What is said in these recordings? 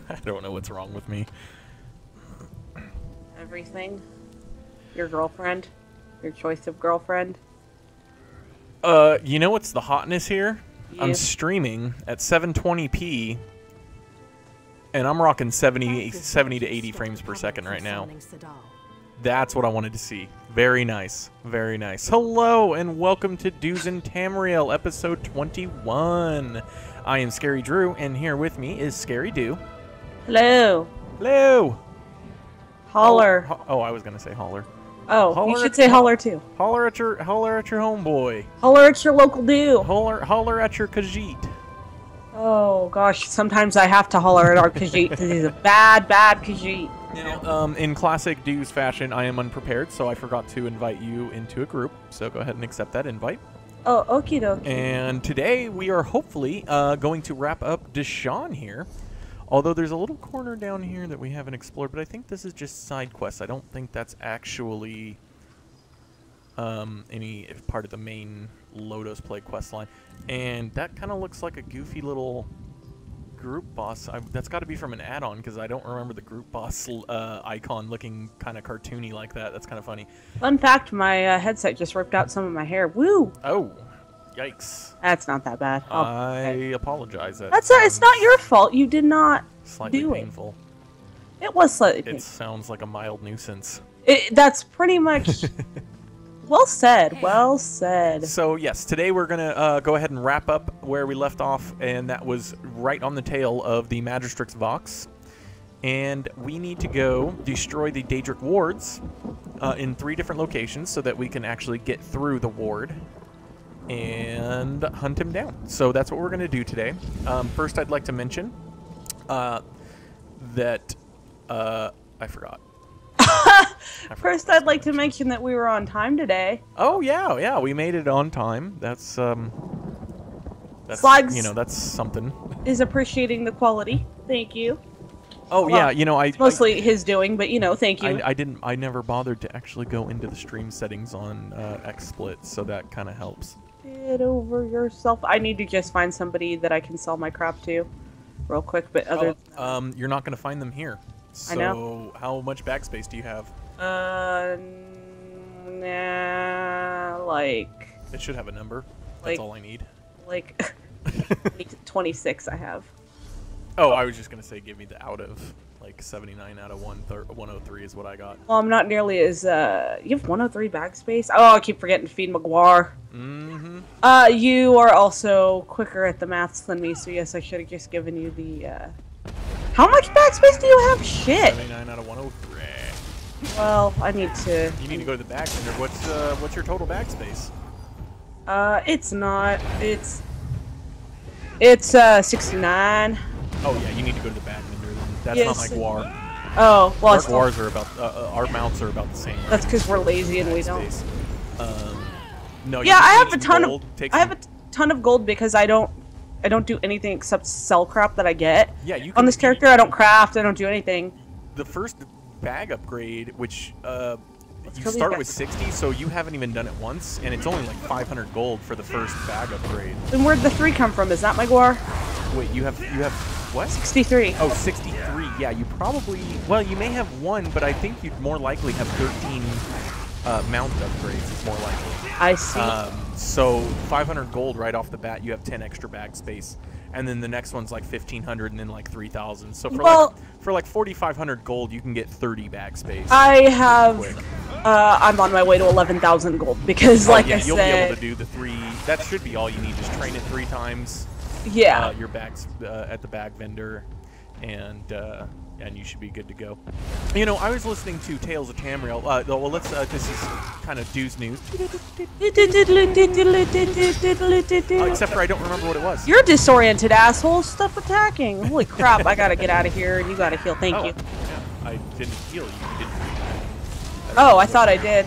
I don't know what's wrong with me. Everything. Your girlfriend. Your choice of girlfriend. You know what's the hotness here? You. I'm streaming at 720p, and I'm rocking 70 to 80 frames per second right now. That's what I wanted to see. Very nice. Very nice. Hello, and welcome to Deshaan and Tamriel, episode 21. I am Scarydrew, and here with me is Scarydoo. Hello. Hello. Holler. Oh, I was going to say holler. Oh, holler you should say holler too. Holler at your homeboy. Holler at your local dude. Holler at your Khajiit. Oh gosh, sometimes I have to holler at our Khajiit because he's a bad Khajiit. Now, in classic Dews fashion, I am unprepared, so I forgot to invite you into a group. So go ahead and accept that invite. Oh, okie dokie. And today we are hopefully going to wrap up Deshaan here. Although there's a little corner down here that we haven't explored, but I think this is just side quests. I don't think that's actually any part of the main Lodos Play quest line. And that kind of looks like a goofy little group boss. That's got to be from an add-on, because I don't remember the group boss icon looking kind of cartoony like that. That's kind of funny. Fun fact, my headset just ripped out some of my hair. Woo! Oh, yikes. That's not that bad. I apologize. It's not your fault. You did not slightly do painful. It was slightly painful. It sounds like a mild nuisance. That's pretty much... Well said, well said. So yes, today we're gonna go ahead and wrap up where we left off, and that was right on the tail of the Magistrix Vox. And we need to go destroy the Daedric wards in 3 different locations so that we can actually get through the ward and hunt him down. So that's what we're gonna do today. First, I'd like to mention that I forgot. First, I'd like to mention that we were on time today. Oh yeah, we made it on time. That's Slugs, you know, that's something. Is appreciating the quality. Thank you. Oh well, yeah, you know, it's mostly his doing, but you know, thank you. I never bothered to actually go into the stream settings on XSplit, so that kind of helps. Get over yourself. I need to just find somebody that I can sell my crap to, real quick. But you're not gonna find them here. So I know. How much backspace do you have? Like... It should have a number. That's all I need. Like, 26 I have. Oh, I was just going to say give me the out of, like, 79 out of 103 is what I got. Well, I'm not nearly as, you have 103 backspace? Oh, I keep forgetting to feed Maguire. Mm-hmm. You are also quicker at the maths than me, so yes, I should have just given you the, How much backspace do you have? Shit! 79 out of 103. Well, I need to... You need to go to the back vendor. What's your total backspace? It's not... It's 69. Oh yeah, you need to go to the back vendor then. That's not my Guar. Oh, well, our Guars are about... our mounts are about the same. That's because we're lazy and we don't... No, yeah, I have a ton of... I have a ton of gold because I don't do anything except sell crap that I get. Yeah, you can, on this character, I don't craft, I don't do anything. The first bag upgrade, which you start with 60, so you haven't even done it once, and it's only like 500 gold for the first bag upgrade. Then where'd the 3 come from? Is that my Guar? Wait, you have what? 63. Oh, 63. Yeah, you probably... Well, you may have 1, but I think you'd more likely have 13 mount upgrades. It's more likely. I see. So 500 gold right off the bat, you have 10 extra bag space, and then the next one's like 1,500, and then like 3,000. So for like 4,500 gold, you can get 30 bag space. I have. I'm on my way to 11,000 gold because, like I said, you'll be able to do the 3. That should be all you need. Just train it 3 times. Yeah. Your bags at the bag vendor, and you should be good to go. You know, I was listening to Tales of Tamriel. Well, let's. This is kind of Dews news. Except for I don't remember what it was. You're disoriented, asshole. Stop attacking. Holy crap! I gotta get out of here, and you gotta heal. Thank you. Yeah, I didn't heal you. You didn't. Oh, I thought I did.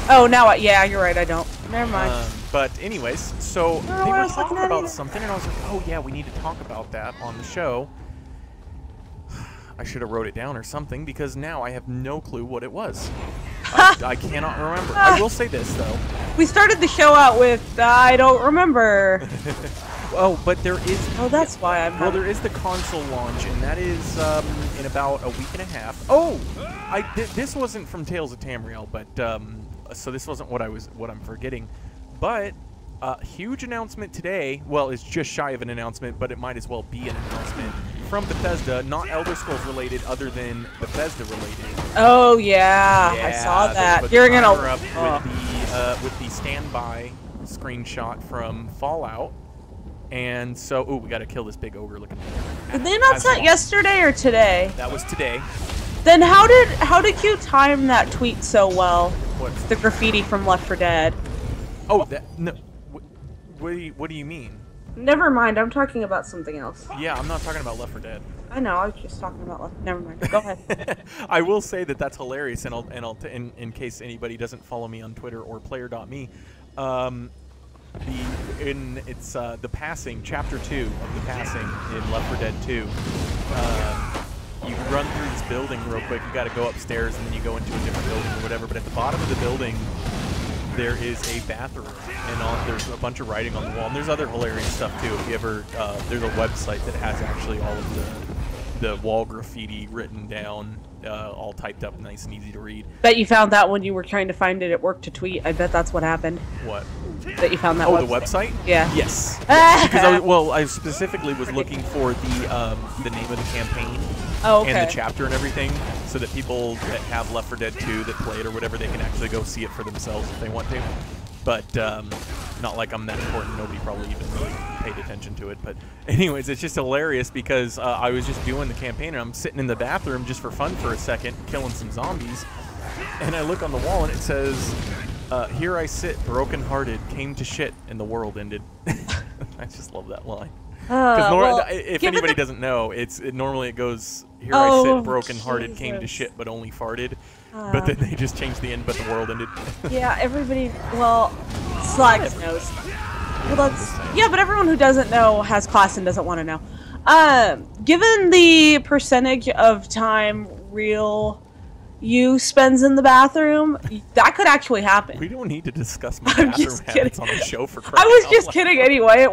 Oh, now yeah, you're right. I don't. Never mind. But anyways, so they were talking about something, and I was like, oh yeah, we need to talk about that on the show. I should have wrote it down or something, because now I have no clue what it was. I cannot remember. I will say this, though. We started the show out with, I don't remember. Oh, but there is. Oh, that's why I'm. Well, there is the console launch, and that is in about a week and a half. Oh, this wasn't from Tales of Tamriel, but so this wasn't what I'm forgetting. But huge announcement today. Well, it's just shy of an announcement, but it might as well be an announcement from Bethesda, not Elder Scrolls related, other than Bethesda related. Oh yeah, I saw that. You're gonna with the standby screenshot from Fallout. And so, we got to kill this big ogre looking thing. Did they announce that yesterday or today? That was today. Then how did you time that tweet so well? What's the graffiti from Left 4 Dead? Oh, no. What do you mean? Never mind. I'm talking about something else. Yeah, I'm not talking about Left 4 Dead. I know. I was just talking about Left. Never mind. Go ahead. I will say that that's hilarious, and in case anybody doesn't follow me on Twitter or player.me, it's the passing, chapter 2 of the passing in Left 4 Dead 2. You run through this building real quick. You got to go upstairs and then you go into a different building or whatever. But at the bottom of the building, there is a bathroom, and there's a bunch of writing on the wall. And there's other hilarious stuff too. If you ever, there's a website that has actually all of the wall graffiti written down, all typed up nice and easy to read. Bet you found that when you were trying to find it at work to tweet. I bet that's what happened. What? That you found that website. The website? Yeah. Yes. Because I specifically was looking for the name of the campaign. Oh, okay. And the chapter and everything, so that people that have Left 4 Dead 2 that play it or whatever, they can actually go see it for themselves if they want to. But not like I'm that important. Nobody probably even really paid attention to it. But anyways, it's just hilarious because I was just doing the campaign and I'm sitting in the bathroom just for fun for a second, killing some zombies. And I look on the wall and it says, "Here I sit, broken-hearted, came to shit, and the world ended." I just love that line. Because if anybody doesn't know, normally it goes, "Here I sit, broken-hearted, came to shit, but only farted." But then they just changed the end, but the world ended. Yeah, everybody. Well, Slags knows. Well, yeah, but everyone who doesn't know has class and doesn't want to know. Given the percentage of time real you spends in the bathroom, that could actually happen. We don't need to discuss my bathroom habits on the show for crying I was out just loud. kidding anyway. It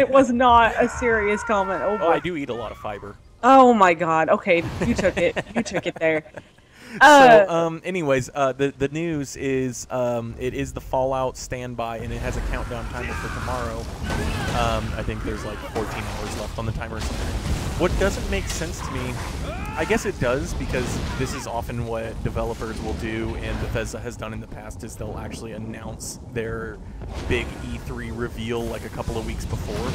was not a serious comment. Oh, I do eat a lot of fiber. Oh my god. Okay, you took it. You took it there. So, anyways, the news is it is the Fallout standby, and it has a countdown timer for tomorrow. I think there's like 14 hours left on the timer or something. What doesn't make sense to me, I guess it does, because this is often what developers will do, and Bethesda has done in the past, is they'll actually announce their big E3 reveal like a couple of weeks before,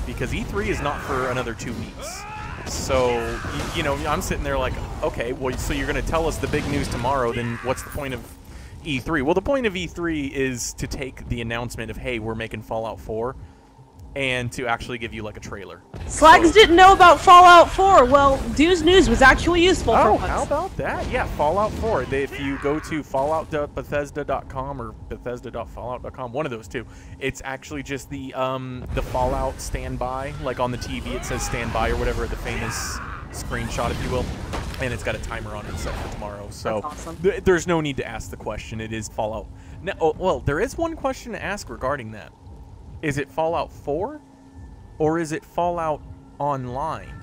because E3 is not for another 2 weeks. So, you know, I'm sitting there like, okay, well, so you're going to tell us the big news tomorrow, then what's the point of E3? Well, the point of E3 is to take the announcement of, hey, we're making Fallout 4, and to actually give you, like, a trailer. Slags didn't know about Fallout 4. Well, Dew's news was actually useful for once. How about that? Yeah, Fallout 4. If you go to fallout.bethesda.com or bethesda.fallout.com, one of those two, it's actually just the Fallout standby. Like on the TV, it says standby or whatever, the famous screenshot, if you will. And it's got a timer on it set for tomorrow. So awesome. There's no need to ask the question. It is Fallout. Now, well, there is one question to ask regarding that. Is it Fallout 4 or is it Fallout Online?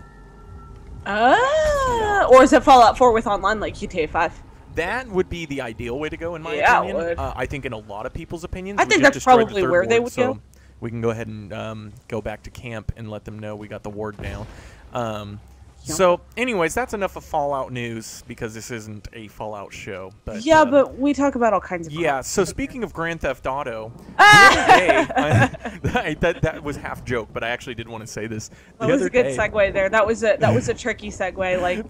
Or is it Fallout 4 with online like GTA 5? That would be the ideal way to go, in my opinion. It would. I think in a lot of people's opinions. I think that's probably where they would go. We can go ahead and go back to camp and let them know we got the ward down. So, anyways, that's enough of Fallout news, because this isn't a Fallout show. But, yeah, but we talk about all kinds of yeah, so speaking of Grand Theft Auto, the other day, that was half joke, but I actually did want to say this. That was a good segue there. That was a tricky segue, like,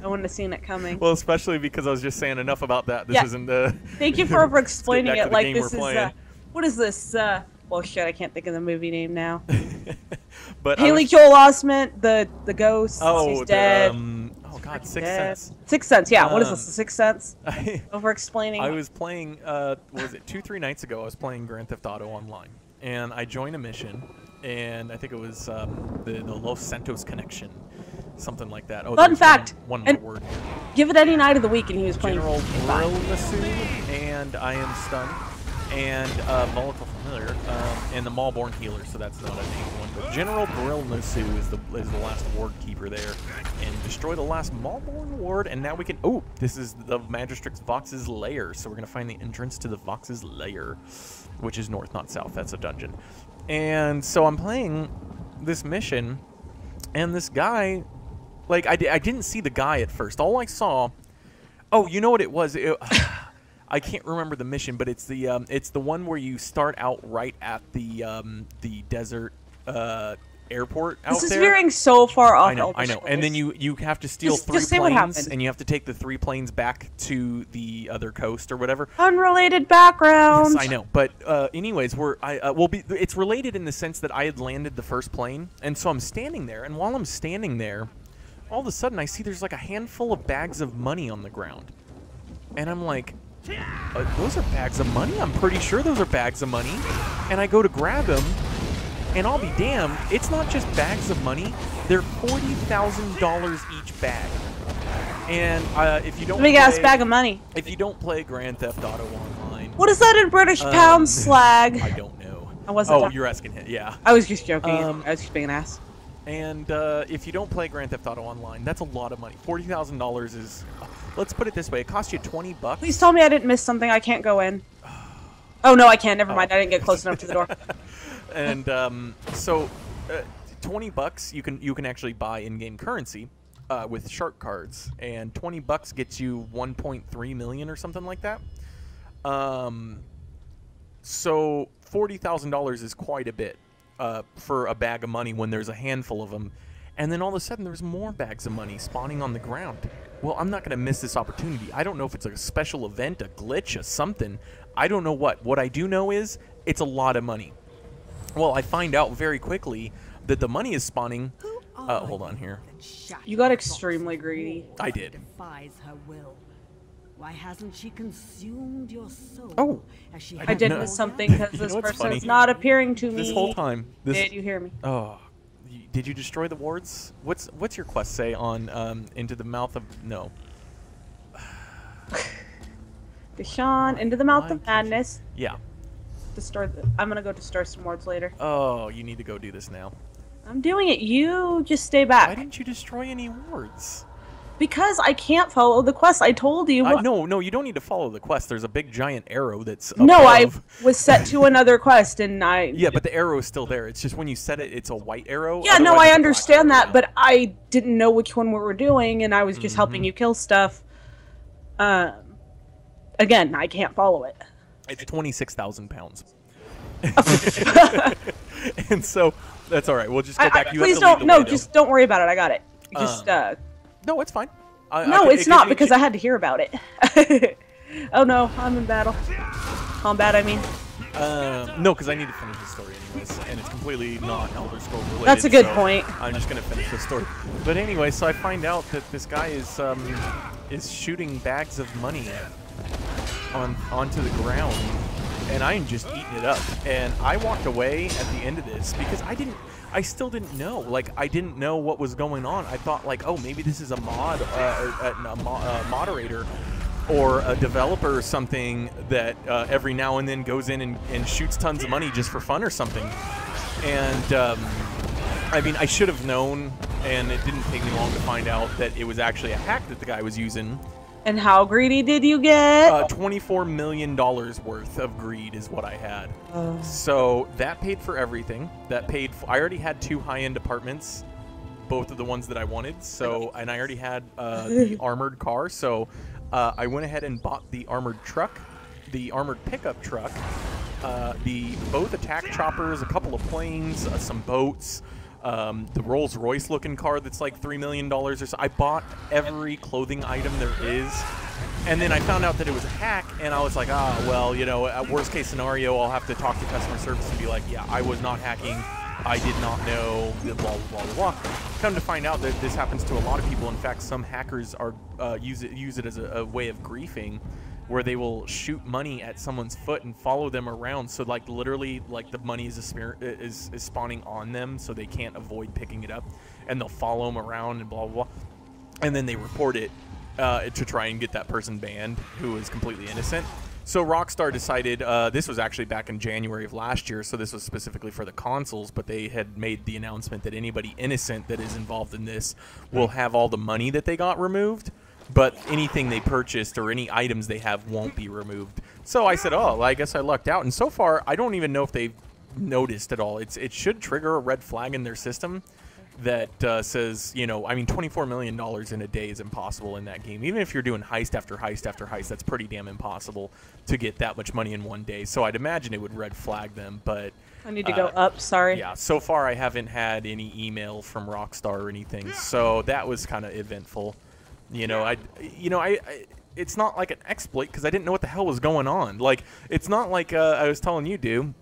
I wouldn't have seen it coming. Well, especially because I was just saying enough about that. This isn't the... Thank you for explaining it like this is... what is this? Well, shit, I can't think of the movie name now. But Haley Joel Osment, the ghost. Oh, he's dead. Oh God, Sixth Sense. Sixth Sense, yeah. What is this? The Sixth Sense? Over explaining. I was playing. What was it 2-3 nights ago? I was playing Grand Theft Auto Online, and I joined a mission, and I think it was the Los Santos connection, something like that. Oh, fun fact. One more word. Give it any night of the week, and he was playing. General Brillasu, and I am stunned. and Volatile Familiar, and the Maulborn Healer, so that's not a named one. But General Brill Nosu is the last Ward Keeper there. And destroy the last Maulborn Ward, and now we can... Oh, this is the Magistrix Vox's lair, so we're going to find the entrance to the Vox's lair, which is north, not south. That's a dungeon. And so I'm playing this mission, and this guy... Like, I didn't see the guy at first. All I saw... Oh, you know what it was? I can't remember the mission, but it's the one where you start out right at the desert airport out there. This is veering so far off. I know. And then you have to steal three planes, and you have to take the 3 planes back to the other coast or whatever. Unrelated background. Yes, I know. But anyways, it's related in the sense that I had landed the first plane, and so I'm standing there, and while I'm standing there, all of a sudden I see there's like a handful of bags of money on the ground, and I'm like, those are bags of money? I'm pretty sure those are bags of money. And I go to grab them, and I'll be damned, it's not just bags of money. They're $40,000 each bag. And if you don't big ass bag of money. If you don't play Grand Theft Auto Online, what is that in British pounds, slag? I don't know. I wasn't. Oh, you're asking him. Yeah. I was just joking. I was just being an ass. And if you don't play Grand Theft Auto Online, that's a lot of money. $40,000 is... Let's put it this way. It costs you $20. Please tell me I didn't miss something. I can't go in. Oh, no, I can't. Never mind. I didn't get close enough to the door. And so $20 you can actually buy in-game currency with shark cards. And $20 gets you 1.3 million or something like that. So $40,000 is quite a bit. For a bag of money when there's a handful of them. And then all of a sudden there's more bags of money spawning on the ground. Well, I'm not going to miss this opportunity. I don't know if it's a special event, a glitch, a something. I don't know what. What I do know is it's a lot of money. Well, I find out very quickly that the money is spawning. Hold on here. You got extremely greedy. I did. Defies her will. Why hasn't she consumed your soul? Oh, I did miss something because this person's not appearing to me. This whole time. Did you hear me? Oh, did you destroy the wards? What's your quest say on Into the Mouth of... No. Deshaan, Into the Mouth of Madness. Yeah. I'm going to go destroy some wards later. Oh, you need to go do this now. I'm doing it. You just stay back. Why didn't you destroy any wards? Because I can't follow the quest. I told you. No, you don't need to follow the quest. There's a big giant arrow that's above. No, I was set to another quest, and I... Yeah, but the arrow is still there. It's just when you set it, it's a white arrow. Yeah, no, I understand that, but I didn't know which one we were doing, and I was just helping you kill stuff. Again, I can't follow it. It's 26,000 pounds. And so, that's all right. We'll just go back. Please don't. No, just don't worry about it. I got it. Just, No, it's fine. No, it's not, because I had to hear about it. Oh no, I'm in battle. Combat, I mean. No, because I need to finish the story anyways, and it's completely not Elder Scrolls related. That's a good point. I'm just gonna finish the story. But anyway, so I find out that this guy is shooting bags of money onto the ground, and I'm just eating it up. And I walked away at the end of this because I still didn't know. Like, I didn't know what was going on. I thought, like, oh, maybe this is a mod, a moderator or a developer or something that every now and then goes in and shoots tons of money just for fun or something. And, I mean, I should have known, and it didn't take me long to find out that it was actually a hack that the guy was using. And how greedy did you get? $24 million worth of greed is what I had. So that paid for everything. I already had 2 high-end apartments, both of the ones that I wanted. So, and I already had the armored car. So I went ahead and bought the armored truck, the armored pickup truck, both attack choppers, a couple of planes, some boats. The Rolls Royce looking car that's like $3 million or so. I bought every clothing item there is, and then I found out that it was a hack, and I was like, well, you know, at worst case scenario, I'll have to talk to customer service and be like, yeah, I was not hacking, I did not know, blah, blah, blah, blah, blah. Come to find out that this happens to a lot of people. In fact, some hackers are use it as a way of griefing, where they will shoot money at someone's foot and follow them around. So, like, literally, like, the money is spawning on them, so they can't avoid picking it up, and they'll follow them around and blah blah blah, and then they report it to try and get that person banned who is completely innocent. So Rockstar decided, this was actually back in January of last year, so this was specifically for the consoles, but they had made the announcement that anybody innocent that is involved in this will have all the money that they got removed, but anything they purchased or any items they have won't be removed. So I said, oh, well, I guess I lucked out. And so far, I don't even know if they've noticed at all. It should trigger a red flag in their system that says, you know, I mean, $24 million in a day is impossible in that game. Even if you're doing heist after heist after heist, that's pretty damn impossible to get that much money in one day. So I'd imagine it would red flag them, but... I need to go up, sorry. Yeah, so far I haven't had any email from Rockstar or anything, so that was kind of eventful. You know, it's not like an exploit because I didn't know what the hell was going on. Like, it's not like I was telling you, dude.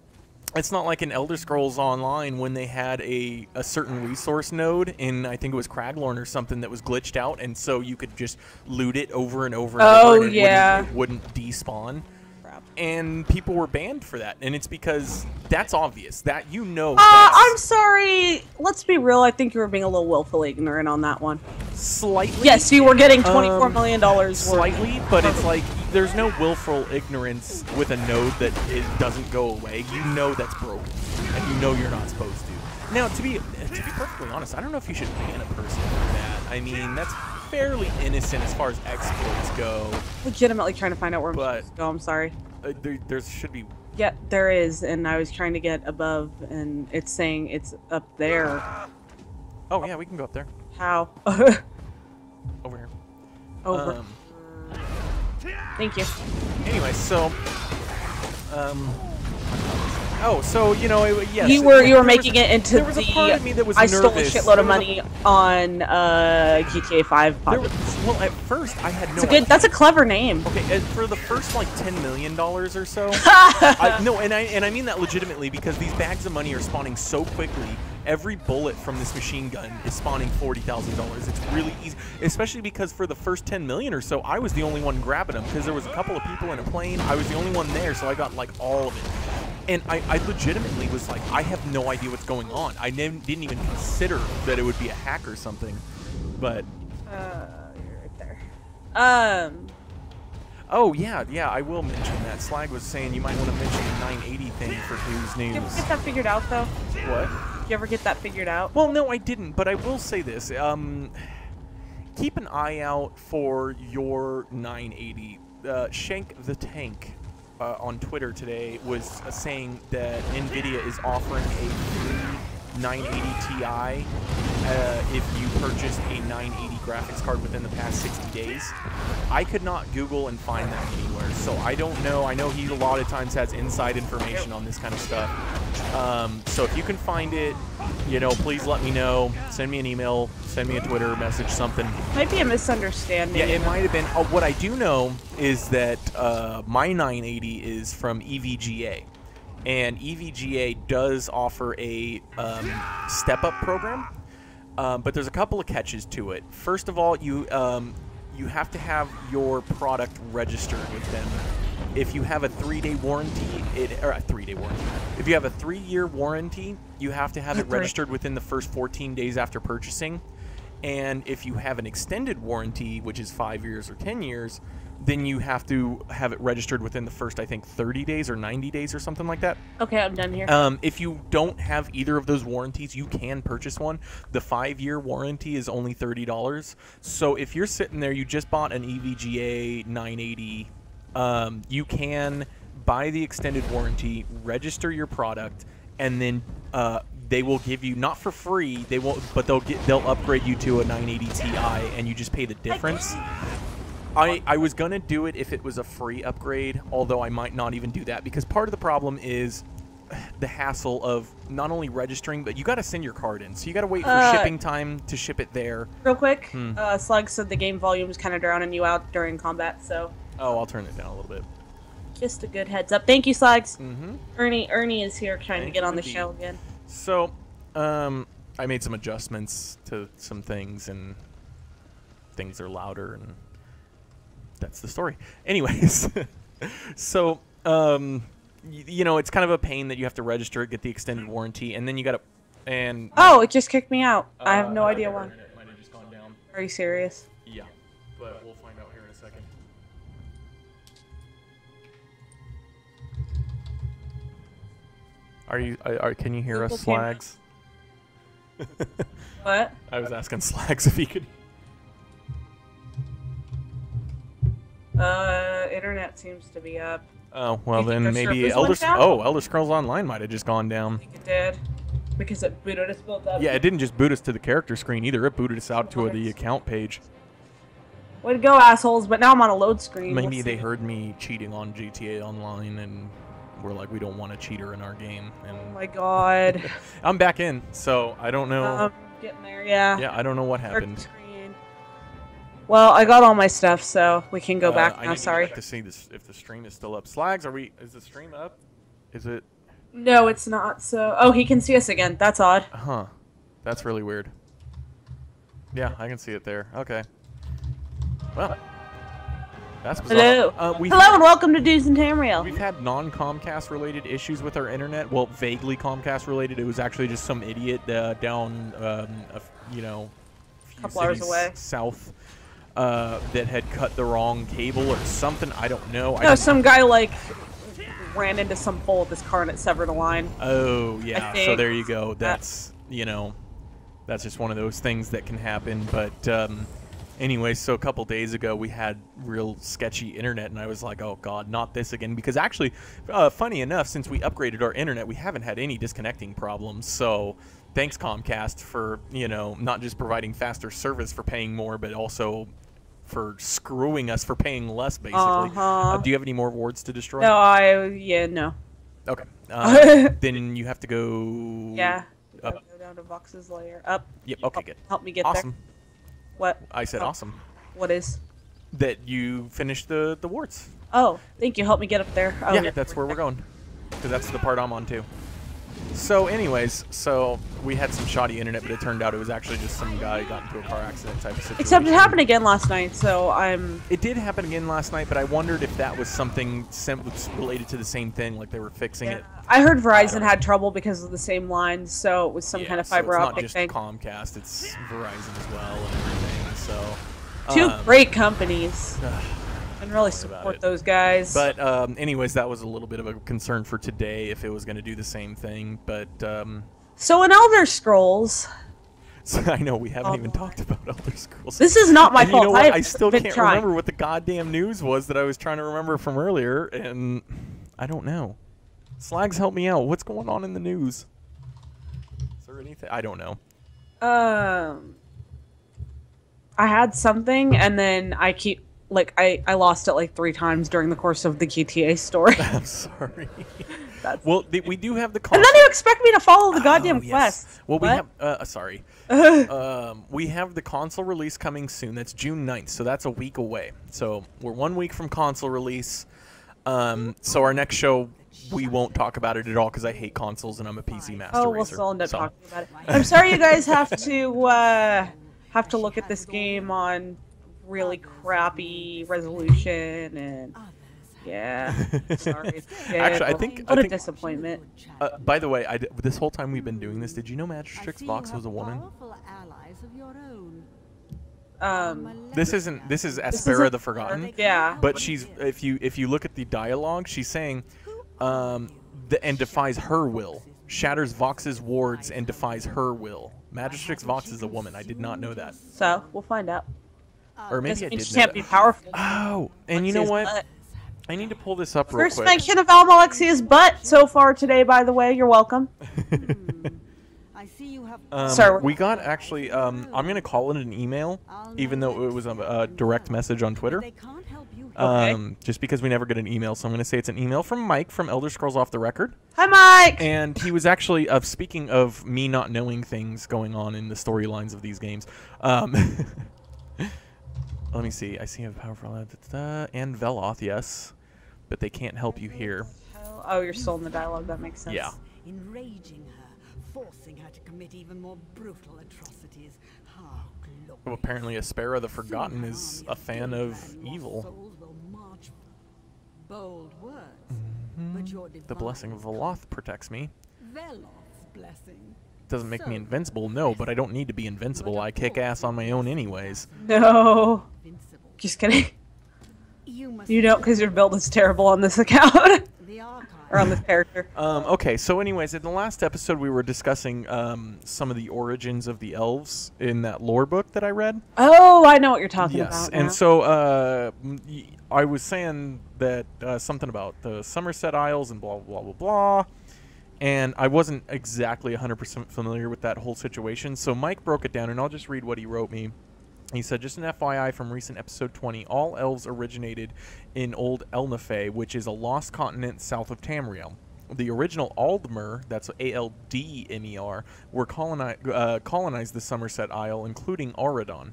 It's not like in Elder Scrolls Online when they had a certain resource node in, I think it was Craglorn or something, that was glitched out, and so you could just loot it over and over and over, and it wouldn't despawn. And people were banned for that, and it's because that's obvious. That, you know... I'm sorry. Let's be real. I think you were being a little willfully ignorant on that one. Slightly? Yes, you were getting $24 million worth. Slightly, but it's like, there's no willful ignorance with a node that it doesn't go away. You know that's broken, and you know you're not supposed to. Now, to be perfectly honest, I don't know if you should ban a person for that. I mean, that's fairly innocent as far as exploits go. Legitimately trying to find out where I'm supposed to go. I'm sorry. There should be... Yeah, there is, and I was trying to get above, and it's saying it's up there. Oh, yeah, we can go up there. How? Over here. Over. Thank you. Anyway, so... Oh, so, you know, yes. You were making it into there was a part of me that was I nervous. stole a shitload of money on GTA 5 well, at first, I had no idea. That's a clever name. Okay, for the first, like, $10 million or so... no, and I mean that legitimately, because these bags of money are spawning so quickly. Every bullet from this machine gun is spawning $40,000. It's really easy, especially because for the first 10 million or so, I was the only one grabbing them, because there was a couple of people in a plane. I was the only one there, so I got, like, all of it. And I legitimately was like, I have no idea what's going on. I didn't even consider that it would be a hack or something. But... you're right there. Oh, yeah, I will mention that. Slag was saying you might want to mention the 980 thing for Who's News. Did you ever get that figured out, though? What? Did you ever get that figured out? Well, no, I didn't, but I will say this. Keep an eye out for your 980. Shank the Tank on Twitter today was saying that NVIDIA is offering a free 980 Ti if you purchased a 980 graphics card within the past 60 days. I could not Google and find that anywhere, so I don't know. I know he a lot of times has inside information on this kind of stuff. So if you can find it, you know, please let me know. Send me an email, send me a Twitter message, something. Might be a misunderstanding. Yeah, it might have been. What I do know is that my 980 is from EVGA. And EVGA does offer a step-up program, but there's a couple of catches to it. First of all, you have to have your product registered with them. If you have a 3-day warranty, or a 3-day warranty. If you have a 3-year warranty, you have to have it registered within the first 14 days after purchasing. And if you have an extended warranty, which is 5 years or 10 years, then you have to have it registered within the first, I think, 30 days or 90 days or something like that. Okay, I'm done here. If you don't have either of those warranties, you can purchase one. The 5-year warranty is only $30. So if you're sitting there, you just bought an EVGA 980, you can buy the extended warranty, register your product, and then they will give you, not for free, but they'll upgrade you to a 980 Ti, and you just pay the difference. I was going to do it if it was a free upgrade, although I might not even do that, because part of the problem is the hassle of not only registering, but you got to send your card in. So you got to wait for shipping time to ship it there. Real quick, Slug said the game volume is kind of drowning you out during combat, so... Oh, I'll turn it down a little bit. Just a good heads up. Thank you, Slugs. Mm-hmm. Ernie is here trying to get on the show again. So, I made some adjustments to some things, and things are louder, and that's the story. Anyways, so, you know, it's kind of a pain that you have to register it, get the extended warranty, and then you got to, and... Oh, it just kicked me out. I have no idea why. Internet might have just gone down. Are you serious? Yeah, but we'll find out here in a second. Are you? Can you hear us, Google came- Slags? What? I was asking Slags if he could. Internet seems to be up. Oh well, You think then our maybe servers went down? Elder Scrolls Online might have just gone down. I think it did. Because it booted us both up. Yeah, it didn't just boot us to the character screen either. It booted us out to the account page. Way to go, assholes! But now I'm on a load screen. Maybe Let's they see. heard me cheating on GTA Online and we're like, we don't want a cheater in our game. Oh And my god. I'm back in, so I don't know. Getting there, yeah. Yeah, I don't know what Start happened. screen. Well, I got all my stuff, so we can go back I now. need Sorry. to see this if the stream is still up. Slags, is the stream up? Is it? No, it's not. So, oh, he can see us again. That's odd. Huh. That's really weird. Yeah, I can see it there. Okay. Well, that's bizarre. Hello. Hello and welcome to Deshaan and Tamriel. We've had non-Comcast related issues with our internet. Well, vaguely Comcast related. It was actually just some idiot down, a few Couple hours cities away. south that had cut the wrong cable or something. I don't know. No, some guy like ran into some pole with his car and it severed a line. Oh yeah. So think there you go. That's that's just one of those things that can happen. But anyway, so a couple days ago we had real sketchy internet, and I was like, oh god, not this again. Because actually, funny enough, since we upgraded our internet, we haven't had any disconnecting problems. So thanks Comcast for not just providing faster service for paying more, but also for screwing us for paying less, basically. Do you have any more wards to destroy? No, no. Okay. Then you have to go. Yeah. Up. Go down to Vox's lair. Up. Yep. Okay. Good. Help me get Awesome. there. What? I said Oh. awesome. What is? That you finished the wards. Oh, thank you. Help me get up there. Oh, Yeah, that's where we're going. Because that's the part I'm on too. So anyways, we had some shoddy internet, but it turned out it was actually just some guy got into a car accident type of situation. Except it happened again last night, so I'm... It did happen again last night, but I wondered if that was something related to the same thing, like they were fixing it. I heard Verizon had trouble because of the same lines, so it was some kind of fiber optic thing. It's not just Comcast, it's Verizon as well and everything, so... Two great companies. And really support those guys. But anyways, that was a little bit of a concern for today if it was going to do the same thing. But so in Elder Scrolls, so I know we haven't even talked about Elder Scrolls. This is not my fault. You know what? I still been can't trying. remember what the goddamn news was that I was trying to remember from earlier, and I don't know. Slags, help me out. What's going on in the news? Is there anything? I don't know. I had something, and then I keep... I lost it like 3 times during the course of the GTA story. I'm sorry. Well, we do have the. And then you expect me to follow the goddamn yes. quest. Well, what? we have. Sorry. We have the console release coming soon. That's June 9th, so that's a week away. So we're 1 week from console release. So our next show, we won't talk about it at all because I hate consoles and I'm a PC master racer. We'll still end up talking about it. I'm sorry you guys have to look at this game on really crappy resolution and yeah. Sorry. Actually, I think what a disappointment. By the way, this whole time we've been doing this, did you know Magistrix Vox was a woman? This is Aspera the Forgotten. Yeah. But she's if you look at the dialogue, she's saying and defies her will. Shatters Vox's wards and defies her will. Magistrix Vox is a woman. I did not know that. So, we'll find out. Or maybe I did she know can't that. be powerful. Oh, and you know what? I need to pull this up real First quick. mention of Almalexia's butt so far today, by the way. You're welcome. I see you have Sir, we got actually, I'm going to call it an email, even though it was a direct message on Twitter. They can't help you. Just because we never get an email, so I'm going to say it's an email from Mike from Elder Scrolls Off the Record. Hi, Mike! And he was actually, speaking of me not knowing things going on in the storylines of these games, let me see. I see a powerful and Veloth, yes, but they can't help you here. Oh, you're still in the dialogue. That makes sense. Yeah. Enraging her, forcing her to commit even more brutal atrocities. How glorious. Well, apparently Aspera the Forgotten Soon is an a army fan of of lost evil. souls will march. Bold words, but your The blessing of Veloth protects me. Veloth's blessing. Doesn't make me invincible, no, but I don't need to be invincible. I kick ass on my own anyways. No. Invincible. Just kidding. You must You don't, because your build is terrible on this account. the archive or on this character. Okay, so anyways, in the last episode we were discussing some of the origins of the elves in that lore book that I read. Oh, I know what you're talking about. Yes, now. and so I was saying that something about the Somerset Isles and blah, blah, blah, blah. And I wasn't exactly 100% familiar with that whole situation. So Mike broke it down, and I'll just read what he wrote me. He said, just an FYI from recent episode 20, all elves originated in Old Elnafay, which is a lost continent south of Tamriel. The original Aldmer, that's Aldmer, were colonized the Somerset Isle, including Auradon,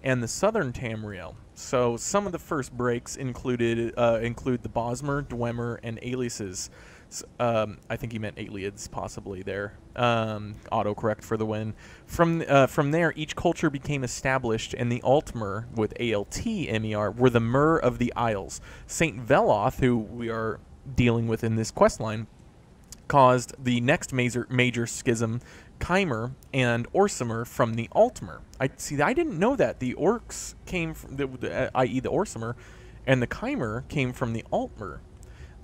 and the southern Tamriel. So some of the first breaks include the Bosmer, Dwemer, and Aliases. I think he meant Aliads, possibly there. Autocorrect for the win. From there, each culture became established, and the Altmer, with Altmer, were the Mer of the Isles. Saint Veloth, who we are dealing with in this questline, caused the next major schism, Chimer and Orsimer from the Altmer. I didn't know that. The Orcs came from, i.e. the Orsimer, and the Chimer came from the Altmer.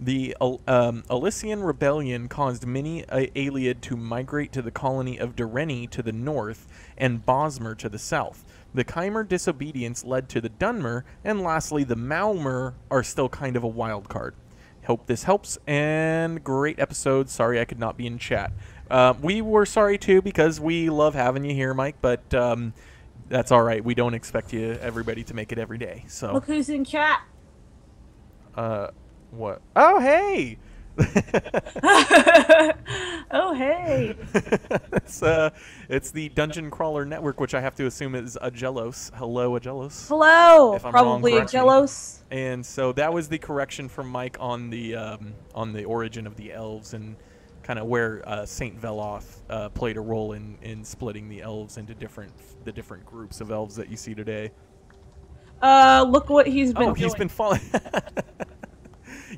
The Elysian rebellion caused many Aliad to migrate to the colony of Dureni to the north and Bosmer to the south. The Chimer disobedience led to the Dunmer, and lastly the Malmer are still kind of a wild card. Hope this helps, and great episode. Sorry I could not be in chat. We were sorry too, because we love having you here, Mike, but that's all right. We don't expect everybody to make it every day. So Look who's in chat. What? Oh, hey! Oh, hey. It's the Dungeon Crawler Network, which I have to assume is Agelos. Hello, Agelos. Hello. If I'm Probably wrong, correct me. Agelos. And so that was the correction from Mike on the origin of the elves and kind of where Saint Veloth played a role in splitting the elves into the different groups of elves that you see today. Look what he's been doing. He's been following.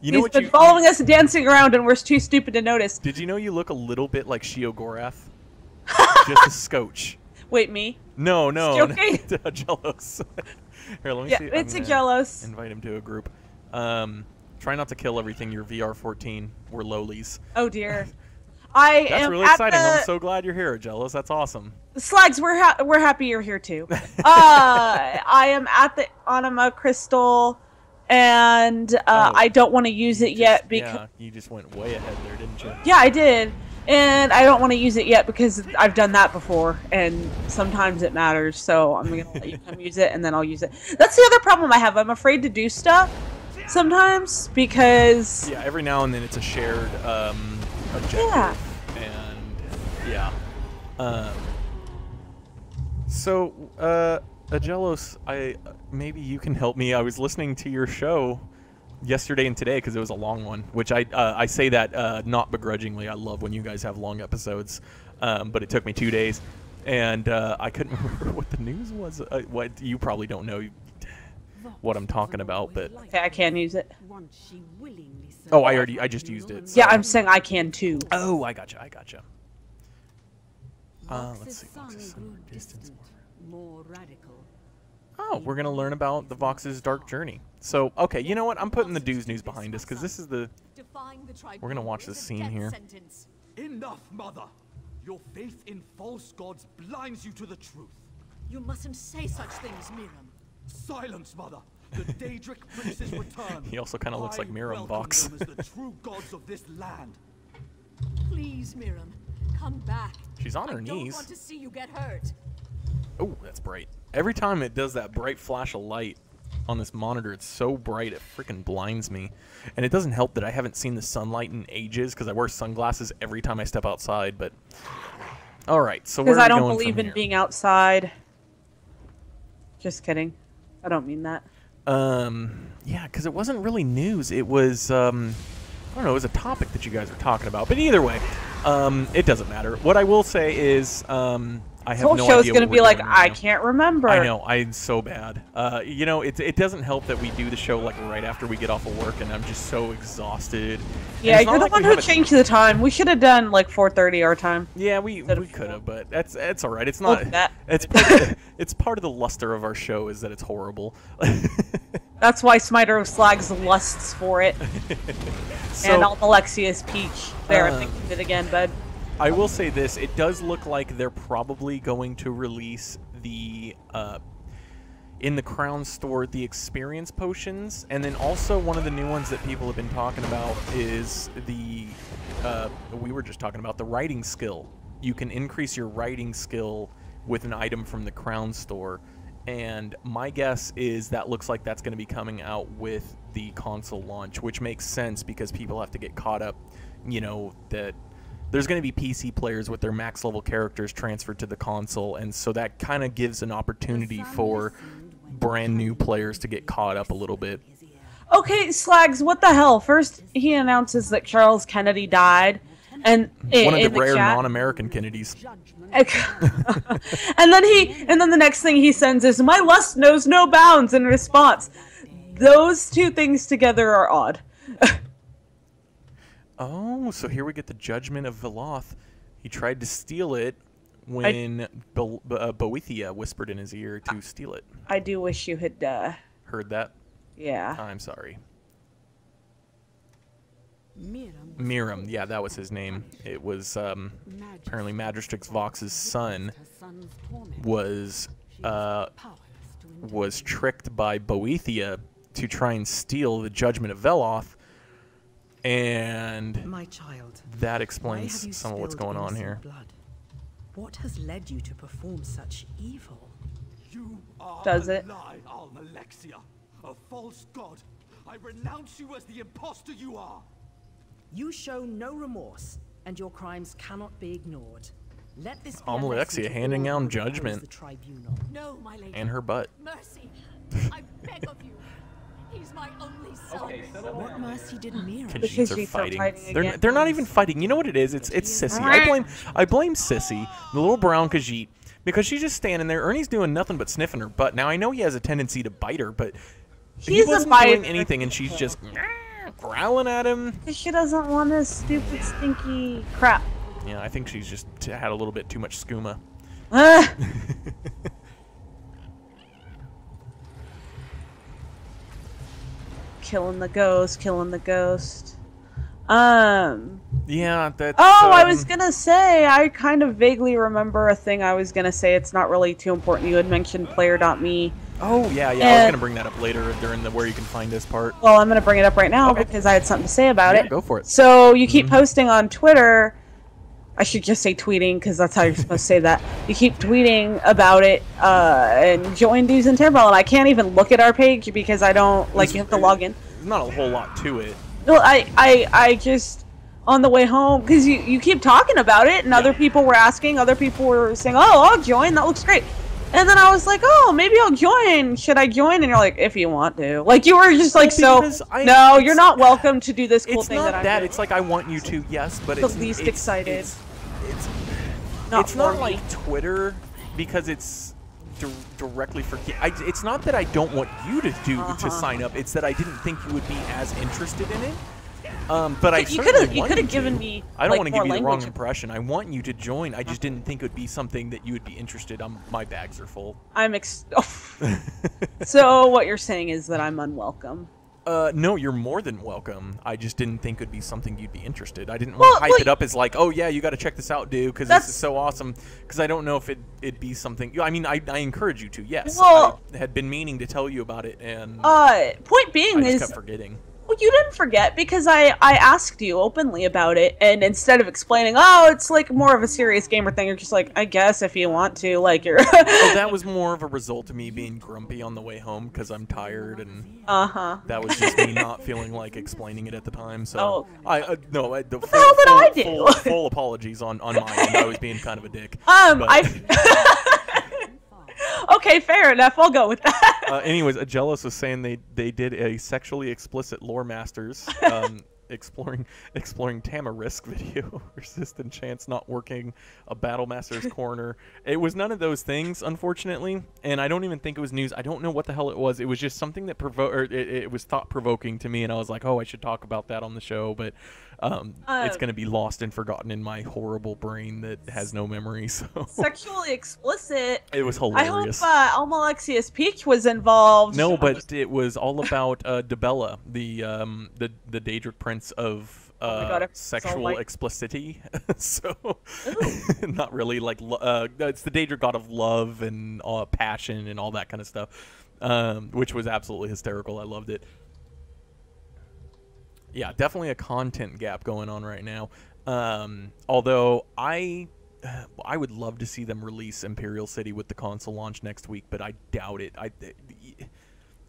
He's been following us, dancing around, and we're too stupid to notice. Did you know you look a little bit like Sheogorath? Just a scotch. Wait, me? No. Joking? Agelos. Here, let me see. It's Agelos. Invite him to a group. Try not to kill everything. You're VR14. We're lowlies. Oh dear. That's really exciting. I'm so glad you're here, Agelos. That's awesome. Slags, we're happy you're here too. I am at the Anima Crystal, and I don't want to use it yet because you just went way ahead there, didn't you? Yeah, I did. And I don't want to use it yet because I've done that before, and sometimes it matters. So I'm going to let you come use it, and then I'll use it. That's the other problem I have. I'm afraid to do stuff sometimes because... Yeah, every now and then it's a shared objective. Yeah. And, yeah. So, Agelos, maybe you can help me. I was listening to your show yesterday and today because it was a long one, which I say that not begrudgingly. I love when you guys have long episodes, but it took me 2 days, and I couldn't remember what the news was. What you probably don't know what I'm talking about, but okay, I can use it. Oh, I just used it. So. Yeah, I'm saying I can too. Oh, I gotcha. Let's see. More radical. Oh, we're gonna learn about the Vox's dark journey. So, okay, you know what? I'm putting the Dues News behind us because this is the. We're gonna watch this scene here. Enough, mother. Your faith in false gods blinds you to the truth. You mustn't say such things, Miriam. Silence, mother. The Daedric princes return. He also kind of looks like Miriam I Vox. welcome them as the true gods of this land. Please, Miriam, come back. She's on her I knees. don't want to see you get hurt. Oh, that's bright. Every time it does that bright flash of light on this monitor, it's so bright it freaking blinds me. And it doesn't help that I haven't seen the sunlight in ages because I wear sunglasses every time I step outside. But all right, so because where are I we don't going believe from in here? being outside. Just kidding. I don't mean that. Yeah, because it wasn't really news. It was I don't know. It was a topic that you guys were talking about. But either way, it doesn't matter. What I will say is I have no idea. This whole show's gonna be like, I now. can't remember. I know, I'm so bad. You know, it doesn't help that we do the show like right after we get off of work, and I'm just so exhausted. Yeah, you're the one who changed the time. We should have done like 4:30 our time. Yeah, we could have, but it's all right. It's not. Look at that. It's part of the luster of our show is that it's horrible. That's why Smiter of Slags lusts for it. So, and Alexius Peach. There, I'm thinking of it again, bud. I will say this. It does look like they're probably going to release the... in the Crown store, the experience potions, and then also one of the new ones that people have been talking about is the, we were just talking about the writing skill. You can increase your writing skill with an item from the Crown store, and my guess is that looks like that's going to be coming out with the console launch, which makes sense because people have to get caught up, you know, that there's going to be PC players with their max level characters transferred to the console, and so that kind of gives an opportunity for brand new players to get caught up a little bit. Okay, Slags, what the hell? First, he announces that Charles Kennedy died, and one of the in rare chat. non-American Kennedys. and then the next thing he sends is, "My lust knows no bounds." In response, those two things together are odd. Oh, so here we get the judgment of Veloth. He tried to steal it when Boethia whispered in his ear to steal it. I do wish you had Heard that? yeah. I'm sorry. Miram, yeah, that was his name. It was apparently Magistrix Vox's son was tricked by Boethia to try and steal the judgment of Veloth, and My child, that why have explains you some of what's spilled going on innocent here. blood? What has led you to perform such evil? You are Does a it? lie, Almalexia, a false god. I renounce you as the imposter you are. You show no remorse, and your crimes cannot be ignored. Let this be a Almalexia lesson to handing all down who oppose judgment. the tribunal. No, my lady. And her butt. Mercy. I beg of you. He's my only son. What mercy did Miram? Khajiits Because are she's still fighting. fighting They're again. they're not even fighting. You know what it is? It's Sissy. I blame Sissy, the little brown Khajiit, because she's just standing there. Ernie's doing nothing but sniffing her butt. Now I know he has a tendency to bite her, but he He's a wasn't biter. doing anything, and she's just growling at him. She doesn't want this stupid, stinky crap. Yeah, I think she's just had a little bit too much skooma. Killing the ghost, killing the ghost. Yeah, that's. Oh, I was gonna say, I kind of vaguely remember a thing I was gonna say. It's not really too important. You had mentioned player.me. Oh, yeah, I was And- gonna bring that up later during the where you can find this part. Well, I'm gonna bring it up right now Okay. because I had something to say about Yeah, it. go for it. So you keep posting on Twitter. I should just say tweeting because that's how you're supposed to say that. You keep tweeting about it and join Dudes and Tamriel, and I can't even look at our page because I don't like. You have to log in. There's not a whole lot to it. No, I just on the way home because you keep talking about it, and other people were asking, other people were saying, "Oh, I'll join. That looks great." And then I was like, "Oh, maybe I'll join. Should I join?" And you're like, "If you want to." Like you were just like, Because "So I- no, you're not welcome to do this cool It's thing not that I'm that. doing." It's like I want you to, yes, but The it's least it's- excited. It's Not it's not for like me. Twitter because it's directly for. It's not that I don't want you to to sign up. It's that I didn't think you would be as interested in it. But I You certainly could've- you want could've to. given me, I don't like, want to more give you the wrong language. impression. I want you to join. I just didn't think it would be something that you would be interested. My bags are full. I'm So what you're saying is that I'm unwelcome. No, you're more than welcome. I just didn't think it'd be something you'd be interested. I didn't Well, want to hype well, it up as like, oh yeah, you got to check this out, dude, because this is so awesome. Because I don't know if it'd be something. I mean, I encourage you to. Yes, Well- I had been meaning to tell you about it, and Point being I just is, kept forgetting. well, you didn't forget because I asked you openly about it, and instead of explaining, oh, it's like more of a serious gamer thing, you're just like, I guess if you want to, like you're. So that was more of a result of me being grumpy on the way home because I'm tired, and that was just me not feeling like explaining it at the time. So Oh. what the hell did I do? Full apologies on my end. I was being kind of a dick. Okay, fair enough. I'll go with that. Anyways, Agelos was saying they did a sexually explicit lore masters exploring Tamarisk video. Resistant chance not working. A battle master's corner. It was none of those things, unfortunately, and I don't even think it was news. I don't know what the hell it was. It was just something that it was thought provoking to me, and I was like, oh, I should talk about that on the show. But it's going to be lost and forgotten in my horrible brain that has no memory. So Sexually explicit. it was hilarious. I hope Almalexius Peach was involved. No, but it was all about Debella, the Daedric prince of sexual explicitity. So not really like it's the Daedric god of love and passion and all that kind of stuff, which was absolutely hysterical. I loved it. Yeah, definitely a content gap going on right now. Although I would love to see them release Imperial City with the console launch next week, but I doubt it.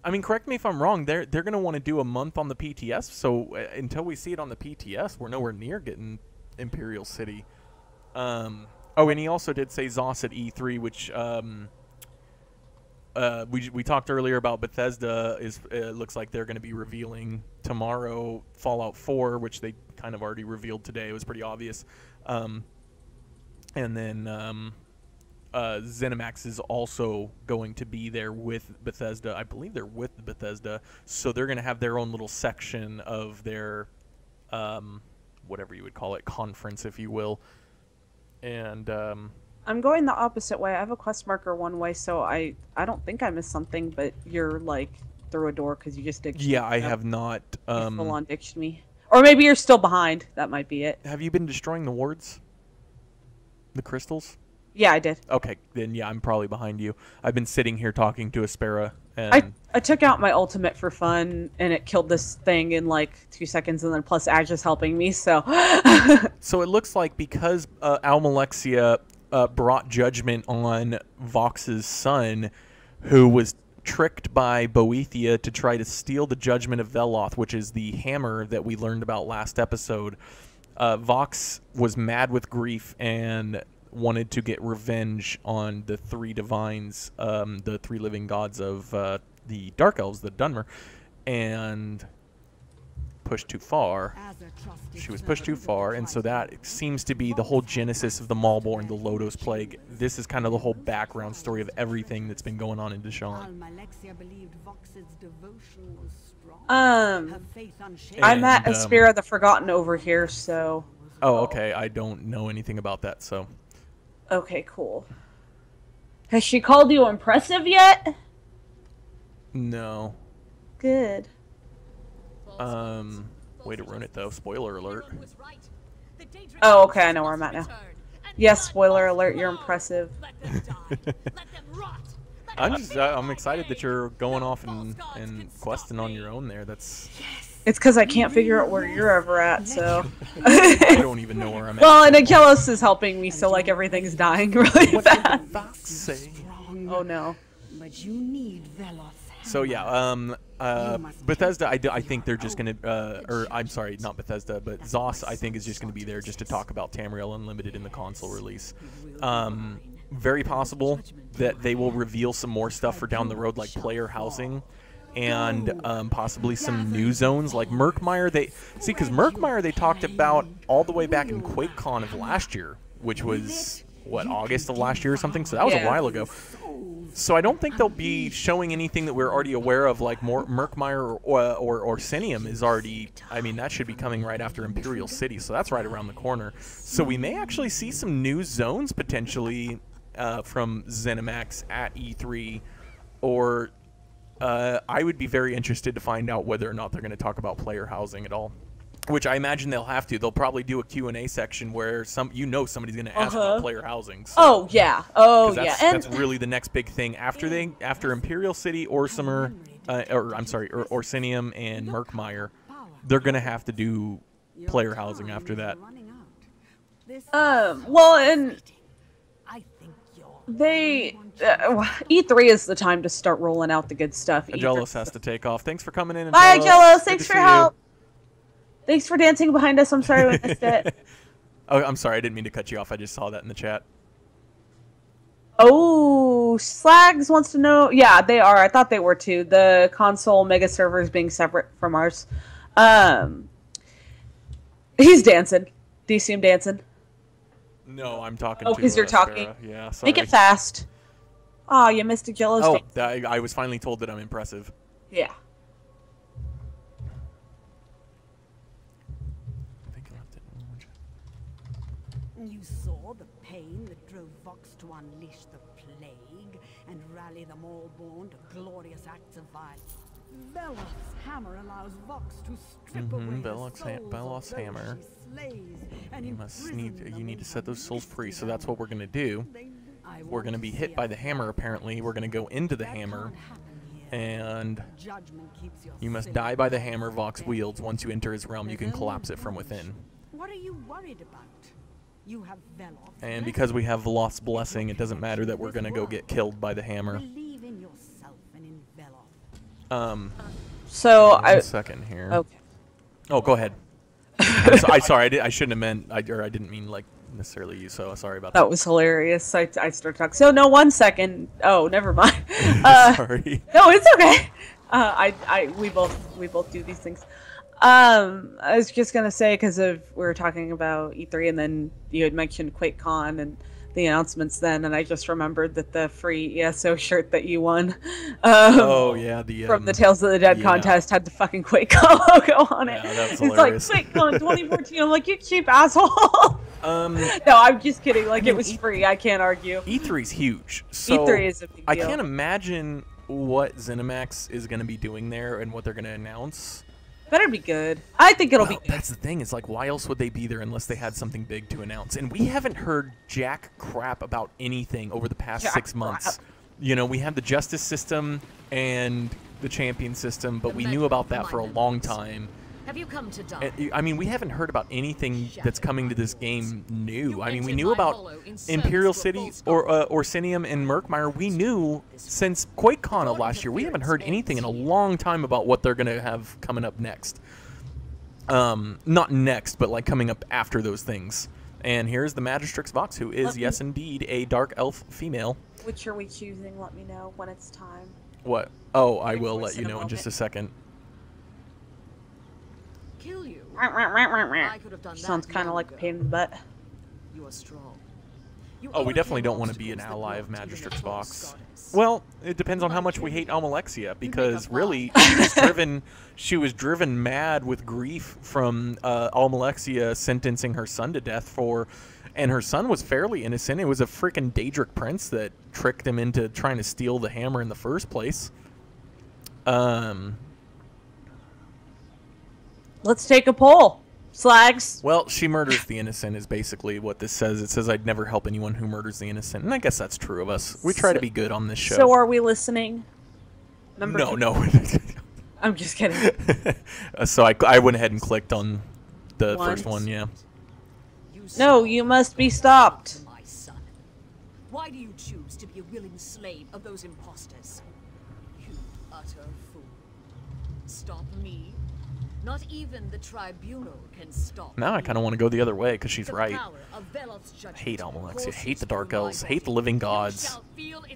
I mean, correct me if I'm wrong. They're going to want to do a month on the PTS. So until we see it on the PTS, we're nowhere near getting Imperial City. Oh, and he also did say ZOS at E3, which we talked earlier about Bethesda. Looks like they're going to be revealing tomorrow Fallout 4, which they kind of already revealed today. It was pretty obvious. And then ZeniMax is also going to be there with Bethesda. I believe they're with Bethesda, so they're going to have their own little section of their whatever you would call it, conference, if you will. And I'm going the opposite way. I have a quest marker one way, so I don't think I missed something, but you're like through a door because you just dictioned. Yeah, I have not. Full on dictioned me. Or maybe you're still behind. That might be it. Have you been destroying the wards? The crystals? Yeah, I did. Okay, then yeah, I'm probably behind you. I've been sitting here talking to Aspera. And I took out my ultimate for fun, and it killed this thing in like 2 seconds, and then plus Ash is helping me, so... So it looks like because Almalexia brought judgment on Vox's son, who was tricked by Boethia to try to steal the judgment of Veloth, which is the hammer that we learned about last episode. Vox was mad with grief and wanted to get revenge on the three divines, the three living gods of the Dark Elves, the Dunmer, and pushed too far. She was pushed too far, and so that seems to be the whole genesis of the Maulborn, the Lodos Plague. This is kind of the whole background story of everything that's been going on in Deshaan. I'm at Aspera the Forgotten over here, so... Oh, okay. I don't know anything about that, so... Okay, cool. Has she called you impressive yet? No. Good. Way to ruin it, though. Spoiler alert. Oh, okay, I know where I'm at now. Yes, spoiler alert, you're impressive. I'm excited that you're going off and questing on your own there. That's... It's because I can't figure out where you're ever at, so... I don't even know where I'm at. Well, and Achilles is helping me, so, like, everything's dying really fast. Oh, no. But you need Veloth. So, yeah, Bethesda, I think they're just going to... or, I'm sorry, not Bethesda, but ZOS, I think, is just going to be there just to talk about Tamriel Unlimited in the console release. Very possible that they will reveal some more stuff for down the road, like player housing, and possibly some new zones like Murkmire. Because Murkmire they talked about all the way back in QuakeCon of last year, which was what, August of last year or something. So that was a while ago. So I don't think they'll be showing anything that we're already aware of, like more Murkmire or Orsinium is already. I mean, that should be coming right after Imperial City, so that's right around the corner. So we may actually see some new zones potentially from ZeniMax at E3, or. I would be very interested to find out whether or not they're going to talk about player housing at all, which I imagine they'll have to. They'll probably do a Q&A section where somebody's going to ask about player housing. So, oh yeah, that's really the next big thing after Imperial City, Orsinium and Murkmire. They're going to have to do player housing after that. Well, and they E3 is the time to start rolling out the good stuff. Agelos has to take off. Thanks for coming in. Bye, Agelos. Thanks for your help. Thanks for dancing behind us. I'm sorry we missed it. Oh, I'm sorry. I didn't mean to cut you off. I just saw that in the chat. Oh, Slags wants to know. Yeah, they are. I thought they were too. The console mega servers being separate from ours. He's dancing. Do you see him dancing? No, I'm talking. Oh, because you're talking. Yeah, sorry. Make it fast. Oh, you missed Agelos. Oh, I was finally told that I'm impressive. Yeah. I think You saw the pain that drove Vox to unleash the plague and rally them all born to glorious acts of violence. Belloff's hammer allows Vox to strip away the Belloff's souls of hammer. those she slays and You need to set those souls free. So that's what we're gonna do. We're gonna be hit by the hammer. Apparently, we're gonna go into the hammer, and you must die by the hammer Vox wields. Once you enter his realm, you can collapse it from within. What are you worried about? You have Veloth. And because we have Veloth's blessing, it doesn't matter that we're gonna go get killed by the hammer. Believe in yourself and in Veloth. So One second here. Okay. Oh, go ahead. Sorry, I shouldn't have meant, I didn't mean like necessarily you. So sorry about that. That was hilarious. I started talking. So no, 1 second. Oh, never mind. Sorry. No, it's okay. We both do these things. I was just gonna say, because we were talking about E3, and then you had mentioned QuakeCon and the announcements then, and I just remembered that the free ESO shirt that you won, oh yeah, from the Tales of the Dead contest had the fucking QuakeCon logo on it. Yeah, that's hilarious. It's like QuakeCon 2014. I'm like, you cheap asshole. No, I'm just kidding. Like, it was free. I can't argue. E3's huge. So E3 is a big deal. I can't imagine what ZeniMax is going to be doing there and what they're going to announce. Better be good. I think it'll be good. That's the thing. Is like, why else would they be there unless they had something big to announce? And we haven't heard jack crap about anything over the past 6 months. You know, we have the justice system and the champion system, but we knew about that for a long time. Have you come to die? I mean, we haven't heard about anything that's coming to this game new. I mean, we knew about Imperial City or Orsinium and Murkmire. We knew since QuakeCon of last year. We haven't heard anything in a long time about what they're going to have coming up next. Not next, but like coming up after those things. And here's the Magistrix Vox, who is, yes, indeed, a dark elf female. Which are we choosing? Let me know when it's time. What? Oh, I will let you know in just a second. Kill you. I could have done Sounds kind of like a pain in the butt. You are strong. Oh, we definitely don't want to be an ally of Magistrix Vox. Well, it depends on how much we hate Almalexia, because really, she was driven mad with grief from Almalexia sentencing her son to death and her son was fairly innocent. It was a freaking Daedric prince that tricked him into trying to steal the hammer in the first place. Let's take a poll. Slags. Well, she murders the innocent is basically what this says. It says, I'd never help anyone who murders the innocent. And I guess that's true of us. We try to be good on this show. So are we listening? No. I'm just kidding. So I went ahead and clicked on the first one, yeah. No, you must be stopped. My son. Why do you choose to be a willing slave of those imposters? You utter fool. Stop me. Not even the tribunal can stop. Now I kind of want to go the other way because she's right. I hate Almalexia, hate the Dark Elves, hate the Living Gods.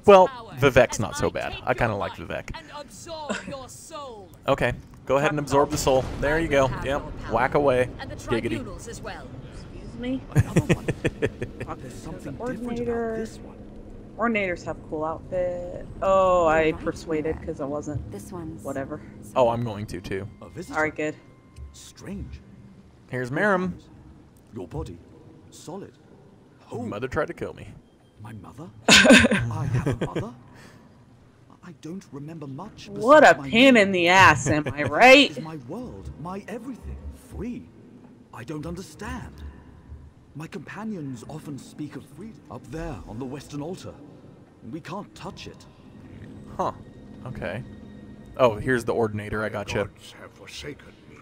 Well, Vivek's not so bad. I kind of like Vivek. Okay, go ahead and absorb the soul. There you go. Yep, whack away. Giggity. As well. Excuse me? There's something Ordinator. Ordinators have cool outfit. Oh, I persuaded because I wasn't. This one's whatever. Oh, I'm going to too. Alright, good. Strange. Here's Marim. Your body, solid. Your mother tried to kill me. My mother? I have a mother? I don't remember much. What a pain in the ass, am I right? Is my world, my everything, free? I don't understand. My companions often speak of freedom up there on the western altar. We can't touch it. Huh. Okay. Oh, here's the Ordinator. I gotcha. Gods have forsaken me,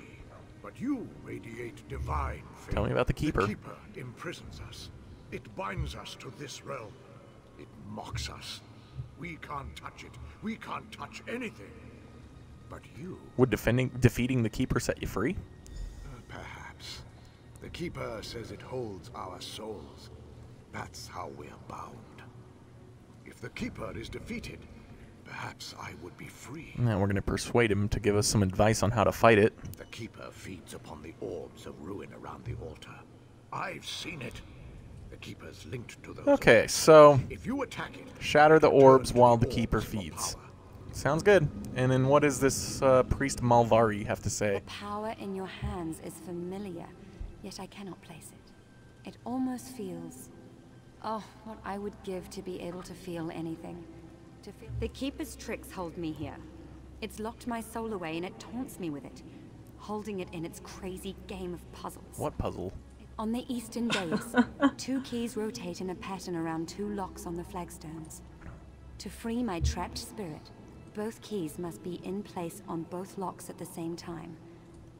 but you radiate divine faith. Tell me about the Keeper. The Keeper imprisons us. It binds us to this realm. It mocks us. We can't touch it. We can't touch anything. But you... Would defeating the Keeper set you free? Perhaps. The Keeper says it holds our souls. That's how we're bound. If the Keeper is defeated, perhaps I would be free. Now we're going to persuade him to give us some advice on how to fight it. The Keeper feeds upon the orbs of ruin around the altar. I've seen it. The Keeper's linked to those. Okay, orbs. so if you attack it, shatter the orbs while the Keeper feeds. Sounds good. And then what does this priest Malvari have to say? The power in your hands is familiar, yet I cannot place it. It almost feels... Oh, what I would give to be able to feel anything. The Keeper's tricks hold me here. It's locked my soul away and it taunts me with it, holding it in its crazy game of puzzles. What puzzle? On the eastern days, 2 keys rotate in a pattern around 2 locks on the flagstones. To free my trapped spirit, both keys must be in place on both locks at the same time.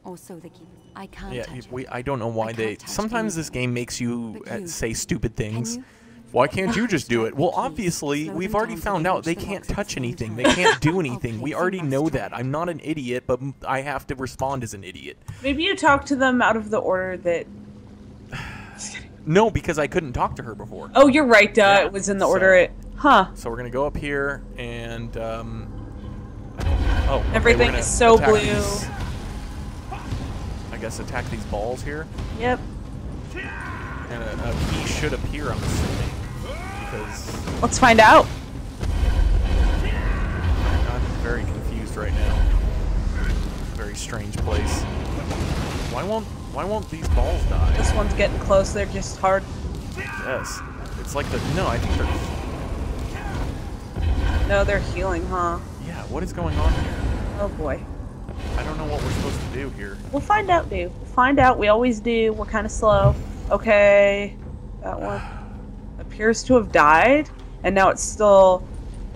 Or so the Keeper. I can't touch it. I don't know why sometimes this game makes you say stupid things. Can you? Why can't you just do it? Well, obviously, we've already found out they can't touch anything. They can't do anything. We already know that. I'm not an idiot, but I have to respond as an idiot. Maybe you talk to them out of the order that... No, because I couldn't talk to her before. Oh, you're right, duh. It was in the order it... Huh. So we're going to go up here, and... Everything is so blue. I guess attack these balls here. Yep. And a key should appear, I'm assuming. Because... Let's find out. I'm very confused right now. Very strange place. Why won't these balls die? This one's getting close. They're just hard. Yes. It's like the... No, I think they're... No, they're healing, huh? Yeah, what is going on here? Oh, boy. I don't know what we're supposed to do here. We'll find out, dude. We'll find out. We always do. We're kind of slow. Okay. That one appears to have died. And now it still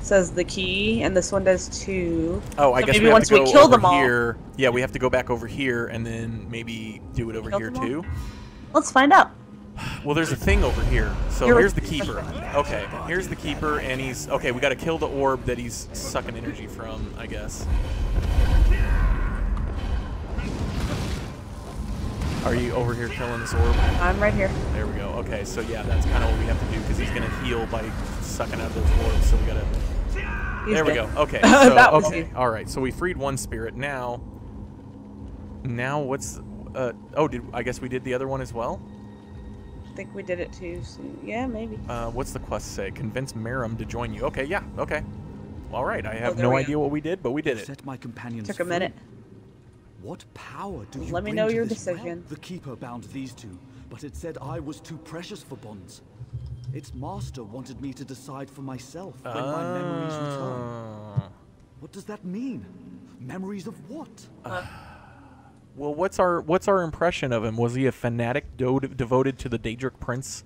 says the key. And this one does too. Oh, I so guess maybe we have once to go we kill over them all. here. Yeah, we have to go back over here and then maybe do it over Kill here them all? too. Let's find out. Well, there's a thing over here. So Here, here's the keeper. Okay, here's the keeper, and he's... Okay, we got to kill the orb that he's sucking energy from, I guess. Are you over here killing this orb? I'm right here. There we go. Okay, so yeah, that's kind of what we have to do, because he's going to heal by sucking out those orbs, so we got to... There we go. Okay, so... That was okay, alright, so we freed one spirit. Now what's... I guess we did the other one as well? I think we did it too. So yeah, maybe. What's the quest say? Convince Merum to join you. Okay, yeah, okay. All right, I have there no we idea what we did, but we did it. Set my companions Took a minute. What power do you Let me bring know to your this realm? decision. The Keeper bound these two, but it said I was too precious for bonds. Its master wanted me to decide for myself when my memories return. What does that mean? Memories of what? Well, what's our impression of him? Was he a fanatic devoted to the Daedric Prince?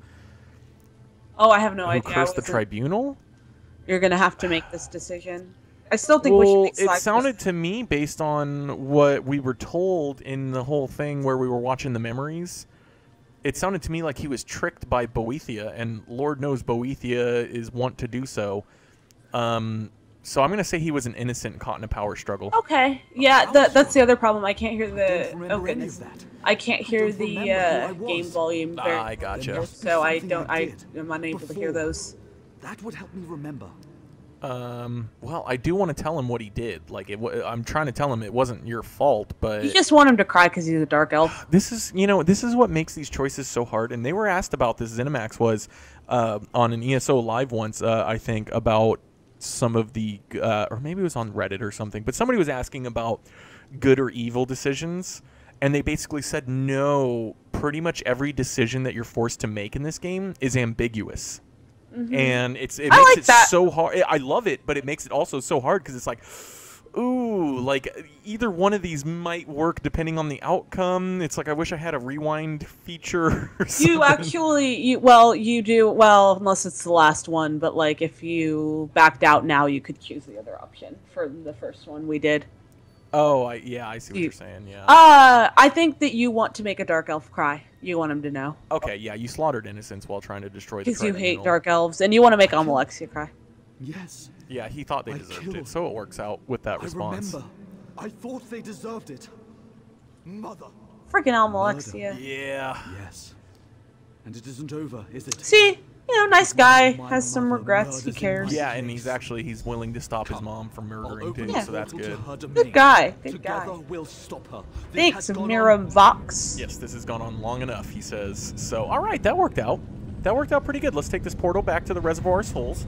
Oh, I have no who idea. cursed the tribunal? You're gonna have to make this decision. I still think we should make it sounded to me, based on what we were told in the whole thing where we were watching the memories, it sounded to me like he was tricked by Boethia, and Lord knows Boethia is wont to do so. So I'm going to say he was an innocent caught in a power struggle. Okay. Yeah, that's the other problem. I can't hear the... Don't Oh, remember any goodness. of that. I can't hear don't the remember who I game was. volume very... I gotcha. So I Something don't... I did I'm unable to hear before. those. That would help me remember. Well, I do want to tell him what he did. Like, I'm trying to tell him it wasn't your fault, but... You just want him to cry because he's a dark elf. This is what makes these choices so hard. And they were asked about this. ZeniMax was on an ESO live once, I think, about some of the... or maybe it was on Reddit or something. But somebody was asking about good or evil decisions. And they basically said, no, pretty much every decision that you're forced to make in this game is ambiguous. And it makes it so hard. I love it, but it makes it also so hard because it's like, ooh, like either one of these might work depending on the outcome. It's like I wish I had a rewind feature or something. You actually, you do, well, unless it's the last one, but like if you backed out now, you could choose the other option for the first one we did. Oh, yeah, I see what you're saying, yeah. I think that you want to make a dark elf cry. You want him to know. Okay, yeah, you slaughtered innocents while trying to destroy the Because you hate tribunal. dark elves, and you want to make Amalexia cry. Yes. Yeah, he thought they deserved it, so it works out with that response. I remember. I thought they deserved it. Mother. Freaking Amalexia. Yeah. Yes. And it isn't over, is it? See? Nice guy, has some regrets, he cares. Yeah, and he's willing to stop his mom from murdering too, so that's good. Good guy, good guy. We'll stop her. Thanks, Miram Vox. Yes, this has gone on long enough, he says. So, alright, that worked out. That worked out pretty good. Let's take this portal back to the Reservoir of Souls.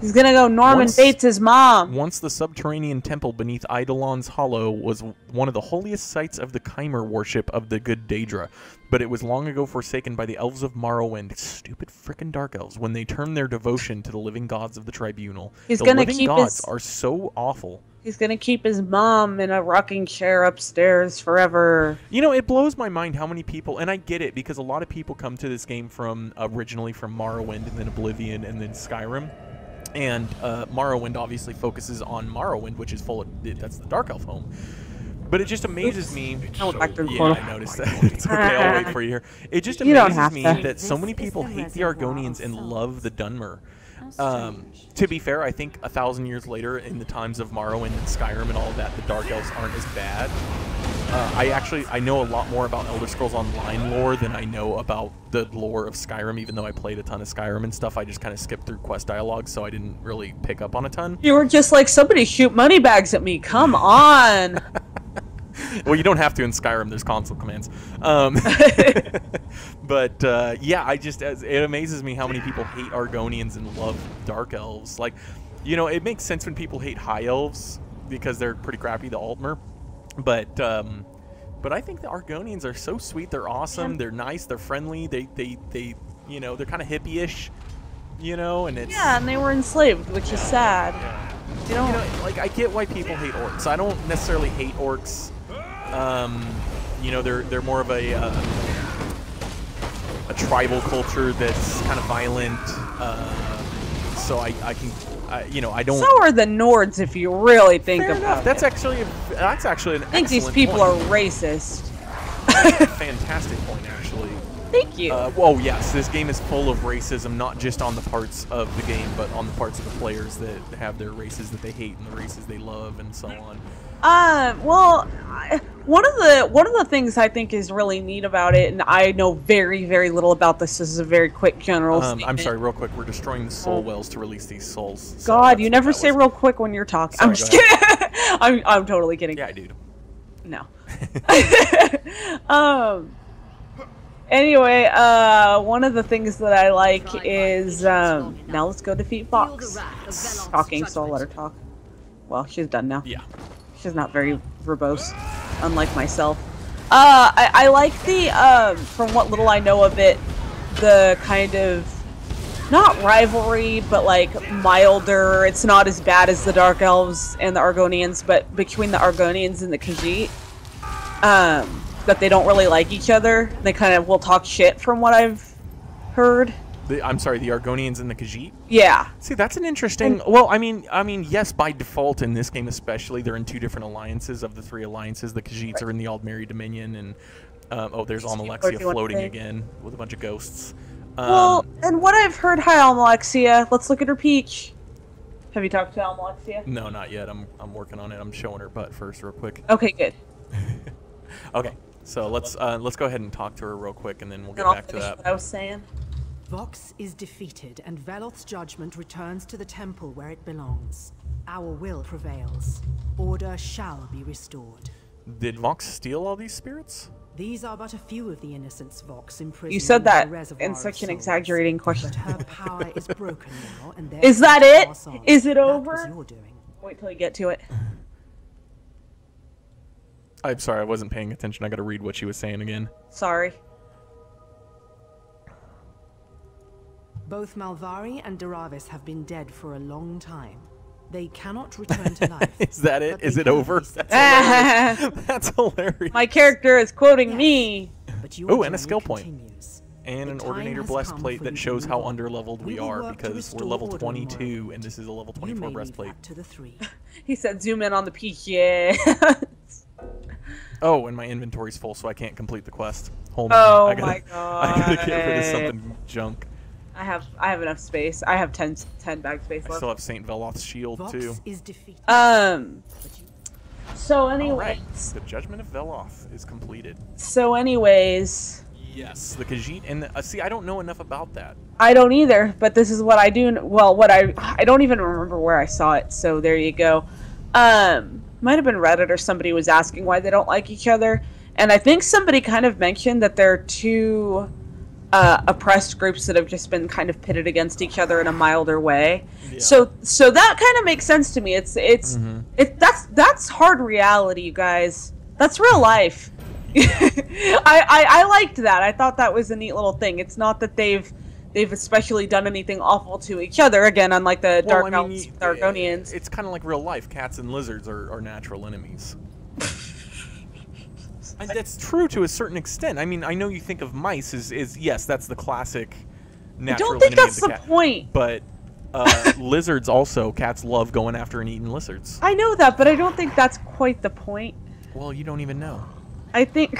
He's gonna go Norman Bates' mom. Once the subterranean temple beneath Eidolon's Hollow was one of the holiest sites of the Chimer worship of the good Daedra, but it was long ago forsaken by the elves of Morrowind, stupid frickin' dark elves, when they turned their devotion to the living gods of the Tribunal. He's the gonna living keep gods his... are so awful. He's gonna keep his mom in a rocking chair upstairs forever. You know, it blows my mind how many people, and I get it, because a lot of people come to this game from originally from Morrowind, and then Oblivion, and then Skyrim. And Morrowind obviously focuses on Morrowind, which is full of, that's the Dark Elf home. But it just amazes me. I went back to the Yeah, corner. I noticed that. It's okay, I'll wait for you here. It just amazes me that so many people hate the Argonians and love the Dunmer. To be fair, I think 1,000 years later, in the times of Morrowind and Skyrim and all of that, the Dark Elves aren't as bad. I know a lot more about Elder Scrolls Online lore than I know about the lore of Skyrim, even though I played a ton of Skyrim and stuff. I just kind of skipped through quest dialogue, so I didn't really pick up on a ton. You were just like, somebody shoot money bags at me. Come on. Well, you don't have to in Skyrim. There's console commands. But yeah, it amazes me how many people hate Argonians and love Dark Elves. Like, you know, it makes sense when people hate High Elves because they're pretty crappy, the Altmer. But I think the Argonians are so sweet. They're awesome. They're nice. They're friendly. They you know, they're kind of hippie-ish. You know, and it's and they were enslaved, which is sad. You know, like, I get why people hate orcs. I don't necessarily hate orcs. You know, they're more of a tribal culture that's kind of violent. So I can, you know, I don't. So are the Nords, if you really think Fair about enough. it. That's actually an I think these people point. are racist. Fantastic point, actually. Thank you. Well, yes, this game is full of racism, not just on the parts of the game, but on the parts of the players that have their races that they hate and the races they love, and so on. Well, one of the things I think is really neat about it, and I know very, very little about this. This is a very quick general statement. I'm sorry, real quick. We're destroying the soul wells to release these souls. So God, you never say real quick when you're talking. Sorry, I'm just kidding. I'm totally kidding. Yeah, I do. No. Anyway, one of the things that I like is now let's go defeat Fox. Talking, so I'll let her talk. Well, she's done now. Yeah. She's not very verbose, unlike myself. I like the from what little I know of it, the kind of not rivalry, but like milder. It's not as bad as the Dark Elves and the Argonians, but between the Argonians and the Khajiit, that they don't really like each other. They kind of will talk shit, from what I've heard. I'm sorry, the Argonians and the Khajiit? Yeah. See, that's an interesting... Well, I mean, yes, by default in this game especially, they're in two different alliances of the three alliances. The Khajiits are in the Aldmeri Dominion, and... oh, there's Almalexia floating again with a bunch of ghosts. Well, and what I've heard... Hi, Almalexia. Let's look at her peach. Have you talked to Almalexia? No, not yet. I'm working on it. I'm showing her butt first real quick. Okay, good. Okay, so let's go ahead and talk to her real quick, and then we'll get back to that. What I was saying. Vox is defeated, and Veloth's judgment returns to the temple where it belongs. Our will prevails. Order shall be restored. Did Vox steal all these spirits? These are but a few of the innocents Vox imprisoned. You said that in, the in such an exaggerating question. But her power is broken now, and is that it? Is it over? That was your doing. Wait till you get to it. I'm sorry, I wasn't paying attention. I got to read what she was saying again. Sorry. Both Malvari and Daravis have been dead for a long time. They cannot return to life. Is that it? Is it over? That's hilarious. That's hilarious. My character is quoting me. Oh, and a skill point. And an Ordinator Blessed Plate that shows how underleveled we are, because we're level 22, and this is a level 24 breastplate. He said zoom in on the peach, yeah. Oh, and my inventory's full, so I can't complete the quest. Hold on. My God. I gotta get rid of something junk. I have enough space. I have 10 bag space left. I still have Saint Veloth's shield too. So anyways, right. The Judgment of Veloth is completed. So anyways, yes, the Khajiit and the, see, I don't know enough about that. I don't either, but this is what I do. Well, what I don't even remember where I saw it. So there you go. Might have been Reddit or somebody was asking why they don't like each other, and I think somebody kind of mentioned that they're two oppressed groups that have just been kind of pitted against each other in a milder way. Yeah. So that kind of makes sense to me. That's hard reality, you guys. That's real life. I liked that. I thought that was a neat little thing. It's not that they've especially done anything awful to each other. Again, unlike the Dark Elves, Argonians. It's kind of like real life. Cats and lizards are natural enemies. And that's true to a certain extent. I mean, I know you think of mice as yes, that's the classic natural enemy of the cat. I don't think that's the point. But lizards also, cats love going after and eating lizards. I know that, but I don't think that's quite the point. Well, you don't even know. I think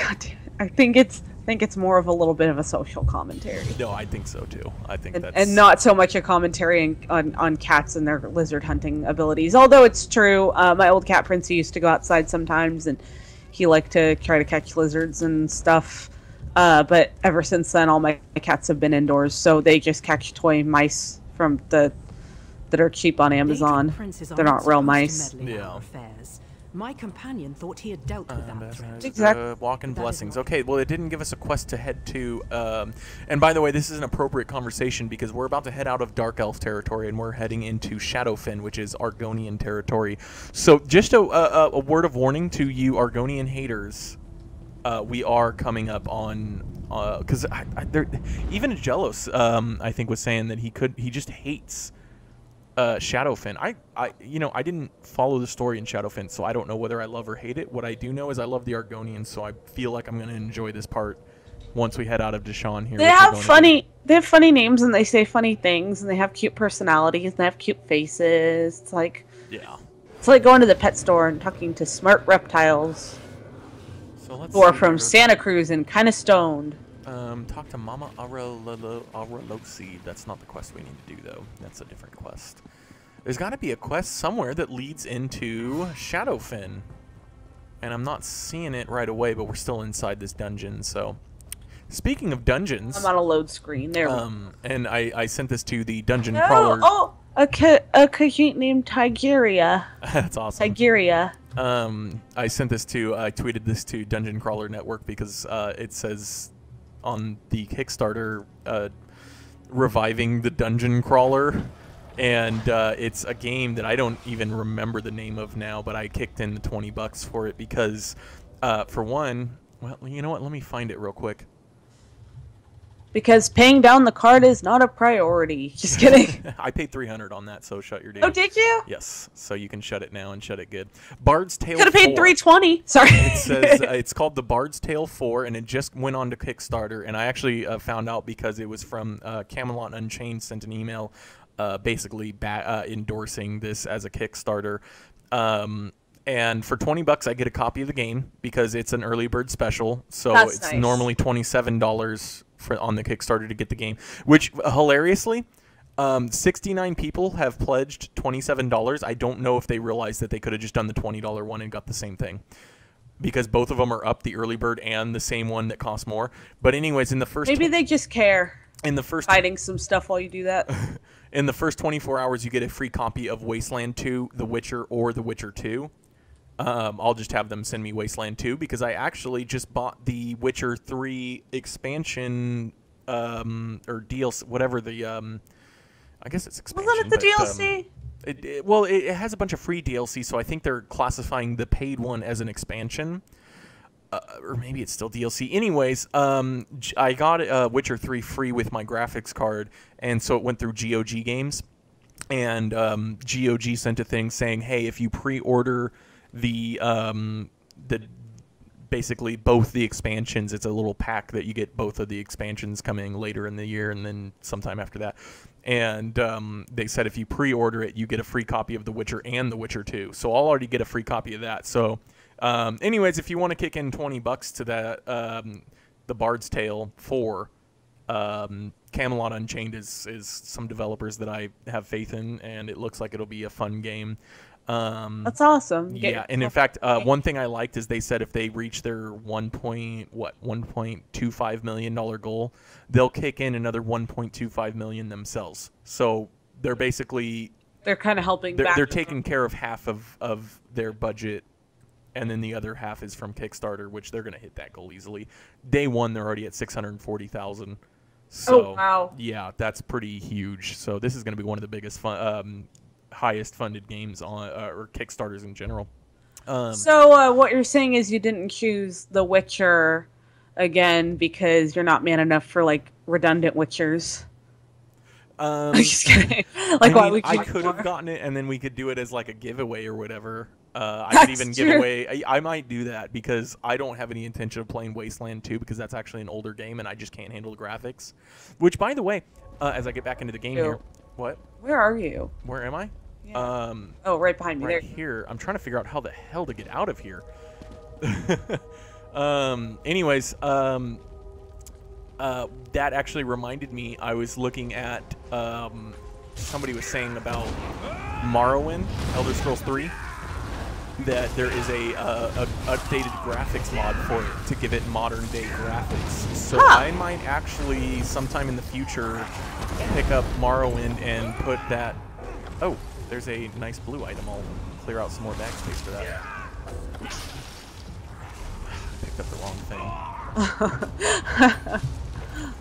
it's more of a little bit of a social commentary. No, I think so too. I think that's... And not so much a commentary on cats and their lizard hunting abilities. Although it's true, my old cat Princey used to go outside sometimes, and he liked to try to catch lizards and stuff. But ever since then, all my cats have been indoors, so they just catch toy mice from that are cheap on Amazon. They're not real mice. Yeah. My companion thought he had dealt with that threat. Exactly. Walk-in blessings. Okay, well, it didn't give us a quest to head to. And by the way, this is an appropriate conversation because we're about to head out of Dark Elf territory and we're heading into Shadowfen, which is Argonian territory. So just a word of warning to you Argonian haters. We are coming up on... Because even Agelos, I think, was saying that he just hates... Shadowfen. I didn't follow the story in Shadowfen, so I don't know whether I love or hate it. What I do know is I love the Argonians, so I feel like I'm going to enjoy this part once we head out of Deshaan here. They have funny names and they say funny things and they have cute personalities and they have cute faces. It's like going to the pet store and talking to smart reptiles. So let's who are from Santa Cruz and kind of stoned. Talk to Mama Aralosi. That's not the quest we need to do, though. That's a different quest. There's got to be a quest somewhere that leads into Shadowfen. And I'm not seeing it right away, but we're still inside this dungeon, so... Speaking of dungeons... I'm on a load screen. There and I sent this to the dungeon crawler... Oh! A Khajiit named Tigeria. That's awesome. Tigeria. I tweeted this to Dungeon Crawler Network because it says... on the Kickstarter, reviving the dungeon crawler, and it's a game that I don't even remember the name of now, but I kicked in the $20 for it because, for one, well, you know what? Let me find it real quick. Because paying down the card is not a priority. Just kidding. I paid $300 on that, so shut your deal. Oh, did you? Yes. So you can shut it now and shut it good. Bard's Tale 4. Could have paid $320. Sorry. It says it's called The Bard's Tale 4, and it just went on to Kickstarter. And I actually found out because it was from Camelot Unchained sent an email basically endorsing this as a Kickstarter. And for $20, I get a copy of the game because it's an early bird special. So That's it's nice. normally $27 on the Kickstarter to get the game, which hilariously, 69 people have pledged $27. I don't know if they realized that they could have just done the $20 one and got the same thing, because both of them are up, the early bird and the same one that costs more. But anyways, in the first maybe they just care. In the first hiding some stuff while you do that. In the first 24 hours, you get a free copy of Wasteland 2, The Witcher, or The Witcher 2. I'll just have them send me Wasteland 2 because I actually just bought the Witcher 3 expansion or DLC, whatever the I guess it's expansion. Wasn't it the DLC? Well, it has a bunch of free DLC, so I think they're classifying the paid one as an expansion. Or maybe it's still DLC. Anyways, I got Witcher 3 free with my graphics card, and so it went through GOG Games. And GOG sent a thing saying, hey, if you pre-order the basically both the expansions, it's a little pack that you get both of the expansions coming later in the year and then sometime after that. And they said if you pre-order it, you get a free copy of The Witcher and The Witcher 2. So I'll already get a free copy of that. So anyways, if you want to kick in $20 to that, The Bard's Tale 4, Camelot Unchained is some developers that I have faith in, and it looks like it'll be a fun game. That's awesome. Yeah, and in fact, one thing I liked is they said if they reach their $1.25 million goal, they'll kick in another $1.25 million themselves. So they're basically kind of helping. They're taking care of half of their budget, and then the other half is from Kickstarter, which they're going to hit that goal easily. Day one, they're already at $640,000. So, oh wow! Yeah, that's pretty huge. So this is going to be one of the biggest, highest funded games on or Kickstarters in general. So what you're saying is you didn't choose The Witcher again because you're not man enough for like redundant Witchers. I'm just kidding. Like, why would you? I could have gotten it, and then we could do it as like a giveaway or whatever. I could even give away. I might do that because I don't have any intention of playing Wasteland 2 because that's actually an older game, and I just can't handle the graphics. Which, by the way, as I get back into the game here, what? Where are you? Where am I? Yeah. Oh, right behind me. Right there. here. I'm trying to figure out how the hell to get out of here. Anyways, that actually reminded me. I was looking at somebody was saying about Morrowind, Elder Scrolls 3, that there is a updated graphics mod for it to give it modern day graphics. So I might actually sometime in the future pick up Morrowind and put that. Oh, there's a nice blue item. I'll clear out some more backspace for that. Picked up the wrong thing.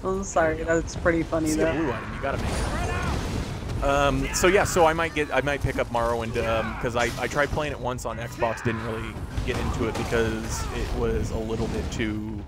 I'm sorry, that's pretty funny though. Blue item, you gotta make it. So yeah, so I might pick up Morrowind because I tried playing it once on Xbox, didn't really get into it because it was a little bit too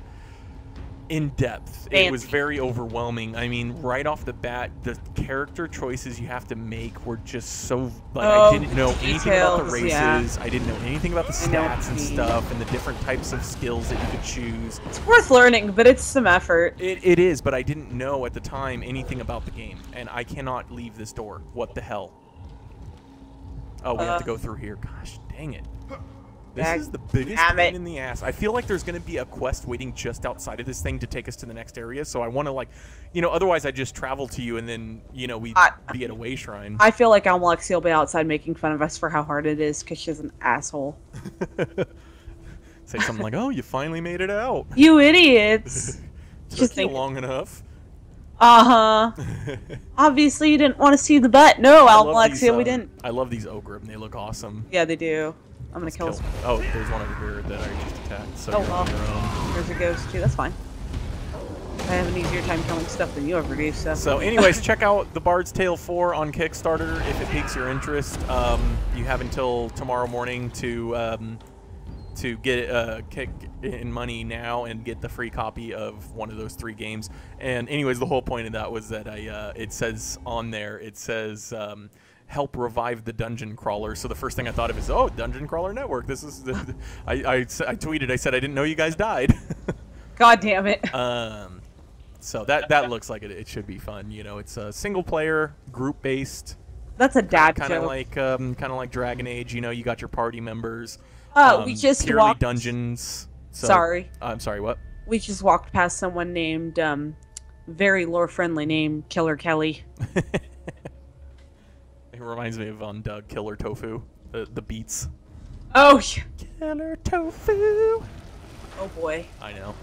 in depth. It was very overwhelming. I mean, right off the bat, the character choices you have to make were just so like I didn't know anything about the races. Yeah. I didn't know anything about the stats and stuff and the different types of skills that you could choose. It's worth learning, but it's some effort. It is, but I didn't know at the time anything about the game, and I cannot leave this door. What the hell? Oh, we have to go through here. Gosh, dang it. This is the biggest pain in the ass. I feel like there's going to be a quest waiting just outside of this thing to take us to the next area, so I want to, like, you know, otherwise I just travel to you and then, you know, we'd be at a way shrine. I feel like Almalexia will be outside making fun of us for how hard it is because she's an asshole. Say something like, oh, you finally made it out. You idiots. Just think long enough. Uh-huh. Obviously you didn't want to see the butt. No, Almalexia, we didn't. I love these Ogrim. They look awesome. Yeah, they do. I'm gonna kill. Oh, there's one over here that I just attacked. So well, there's a ghost too. That's fine. I have an easier time killing stuff than you ever do. So anyways, check out The Bard's Tale 4 on Kickstarter if it piques your interest. You have until tomorrow morning to get kick in money now and get the free copy of one of those 3 games. And anyways, the whole point of that was that it says on there, it says. Help revive the dungeon crawler. So the first thing I thought of is, oh, Dungeon Crawler Network. This is the, I tweeted. I said I didn't know you guys died. God damn it. So that looks like it should be fun. You know, it's a single player, group based. That's a dad kind joke. Kind of like Dragon Age. You know, you got your party members. We just walked dungeons. So, sorry. I'm sorry. What? We just walked past someone named very lore friendly name Killer Kelly. It reminds me of on Doug Killer Tofu, the beats. Oh, Killer Tofu. Oh boy. I know.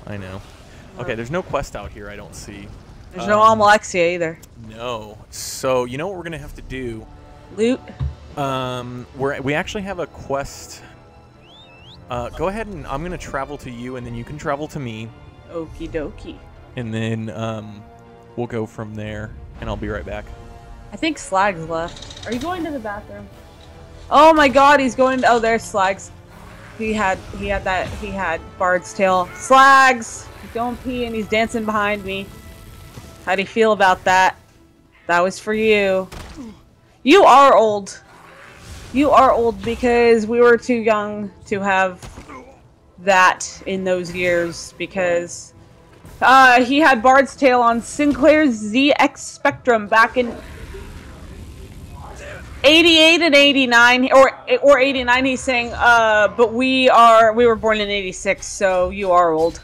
Okay, there's no quest out here. I don't see. There's no Almalexia either. No. So you know what we're gonna have to do? Loot. We actually have a quest. Go ahead and I'm gonna travel to you, and then you can travel to me. Okie dokie. And then we'll go from there, and I'll be right back. I think Slag's left. Are you going to the bathroom? Oh my god, he's going to, oh, there's Slags. He had Bard's Tale. Slags! He's going pee and he's dancing behind me. How do you feel about that? That was for you. You are old. You are old because we were too young to have that in those years because he had Bard's Tale on Sinclair's ZX Spectrum back in 88 and 89, or 89. He's saying, but we were born in 86, so you are old.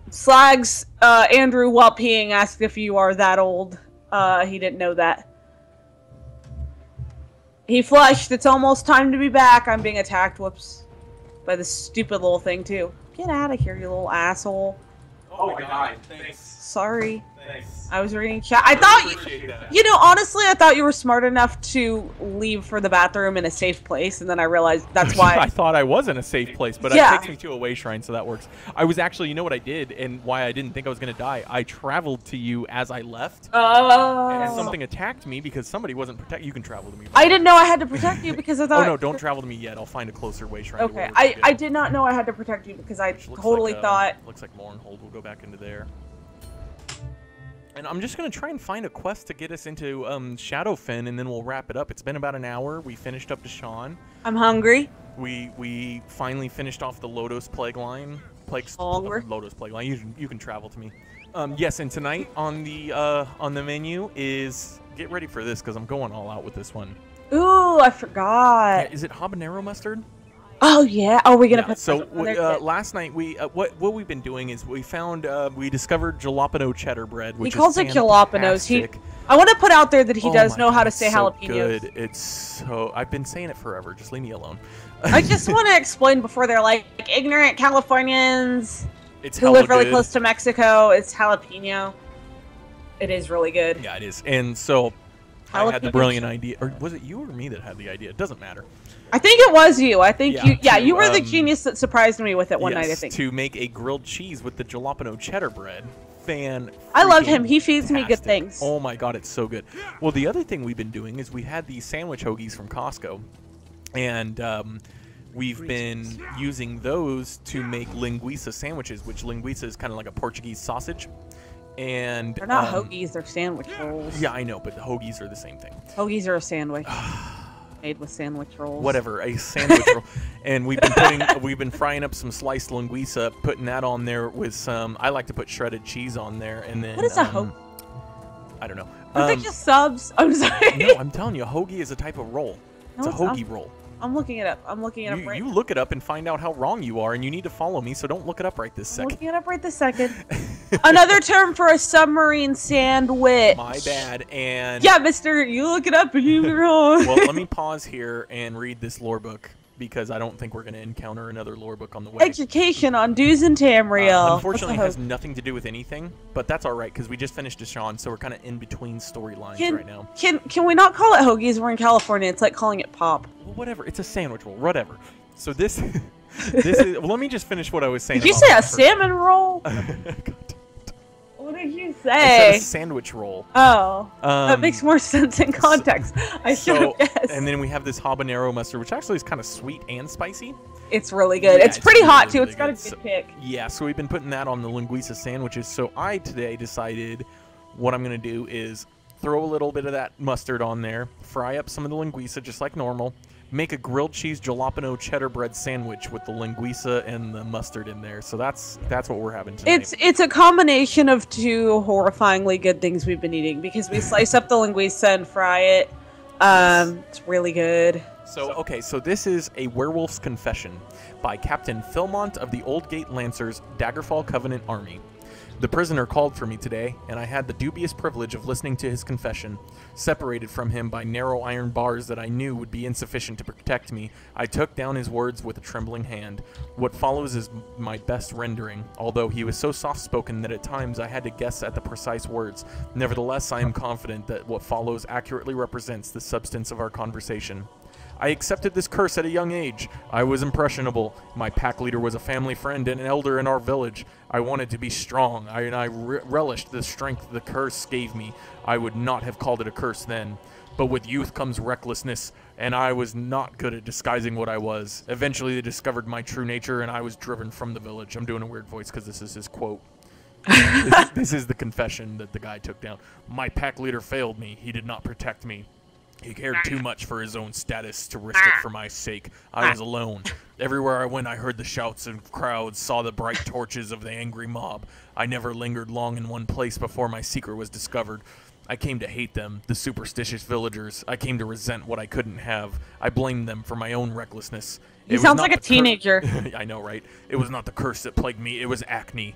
Slags, Andrew, while peeing, asked if you are that old. He didn't know that. He flushed. It's almost time to be back. I'm being attacked. Whoops. By this stupid little thing, too. Get out of here, you little asshole. Oh my god. Thanks. Sorry. Thanks. I was reading chat. I thought you know, honestly, I thought you were smart enough to leave for the bathroom in a safe place, and then I realized that's why. I thought I was in a safe place, but it takes me to a way shrine, so that works. I was actually, you know what I did, and why I didn't think I was going to die? I traveled to you as I left, and something attacked me because somebody wasn't protecting. You can travel to me. I didn't know I had to protect you because I thought. Oh no, don't travel to me yet. I'll find a closer way shrine. Okay, I did not know I had to protect you because I totally thought. Looks like Mournhold will go back into there. And I'm just going to try and find a quest to get us into Shadowfen, and then we'll wrap it up. It's been about an hour. We finished up Deshaan. I'm hungry. We finally finished off the Lodos Plague line. Lodos Plague line. You can travel to me. Yes, and tonight on the menu is, get ready for this because I'm going all out with this one. Ooh, I forgot. Is it habanero mustard? Oh yeah. Oh, we're gonna put. So last night we what we've been doing is we found we discovered jalapeno cheddar bread. Which he calls it jalapenos. I want to put out there that he does know how to say jalapenos. Good. It's so I've been saying it forever. Just leave me alone. I just want to explain before they're like ignorant Californians it's who live really close to Mexico. It's jalapeno. It is really good. Yeah, it is. And so I had the brilliant idea, or was it you or me that had the idea? It doesn't matter. I think it was you. I think you were the genius that surprised me with it one night, I think. To make a grilled cheese with the jalapeno cheddar bread. I love him. He feeds me good things. Oh my god, it's so good. Well, the other thing we've been doing is we had these sandwich hoagies from Costco. And we've been using those to make linguiça sandwiches, which linguiça is kind of like a Portuguese sausage. And they're not hoagies, they're sandwich rolls. Yeah, I know, but the hoagies are the same thing. Hoagies are a sandwich. Made with sandwich rolls. Whatever, a sandwich roll. And we've been frying up some sliced linguiça, putting that on there with some. I like to put shredded cheese on there, and then. What is a hoagie? I don't know. Are they just subs? I'm sorry. No, I'm telling you, a hoagie is a type of roll. It's a hoagie roll. I'm looking it up. I'm looking it up right now. You look it up and find out how wrong you are, and you need to follow me, so don't look it up right this second. I'm looking it up right this second. Another term for a submarine sandwich. My bad, and... Yeah, mister, you look it up and you're wrong. Well, let me pause here and read this lore book, because I don't think we're going to encounter another lore book on the way. Education on Do's and Tamriel. Unfortunately, it has nothing to do with anything, but that's all right, because we just finished Deshaan, so we're kind of in between storylines right now. Can we not call it hoagies? We're in California. It's like calling it pop. Well, whatever. It's a sandwich roll. Whatever. So this is... Well, let me just finish what I was saying. Did you say a salmon roll? What did you say? I said a sandwich roll. Oh, that makes more sense in context. I should have guessed. And then we have this habanero mustard, which actually is kind of sweet and spicy. It's really good. Yeah, it's pretty hot, too. It's got a good kick. Yeah, so we've been putting that on the linguiça sandwiches. So I today decided what I'm going to do is throw a little bit of that mustard on there, fry up some of the linguiça just like normal, make a grilled cheese jalapeno cheddar bread sandwich with the linguiça and the mustard in there. So that's what we're having tonight. It's a combination of two horrifyingly good things we've been eating, because we slice up the linguiça and fry it. It's really good. So this is A Werewolf's Confession by Captain Philmont of the Old Gate Lancers, Daggerfall Covenant Army. The prisoner called for me today, and I had the dubious privilege of listening to his confession. Separated from him by narrow iron bars that I knew would be insufficient to protect me, I took down his words with a trembling hand. What follows is my best rendering, although he was so soft-spoken that at times I had to guess at the precise words. Nevertheless, I am confident that what follows accurately represents the substance of our conversation. I accepted this curse at a young age. I was impressionable. My pack leader was a family friend and an elder in our village. I wanted to be strong, and I relished the strength the curse gave me. I would not have called it a curse then. But with youth comes recklessness, and I was not good at disguising what I was. Eventually they discovered my true nature, and I was driven from the village. I'm doing a weird voice because this is his quote. This is the confession that the guy took down. My pack leader failed me. He did not protect me. He cared too much for his own status to risk it for my sake. I was alone. Everywhere I went, I heard the shouts of crowds, saw the bright torches of the angry mob. I never lingered long in one place before my secret was discovered. I came to hate them, the superstitious villagers. I came to resent what I couldn't have. I blamed them for my own recklessness. He sounds like a teenager. I know, right? It was not the curse that plagued me. It was acne.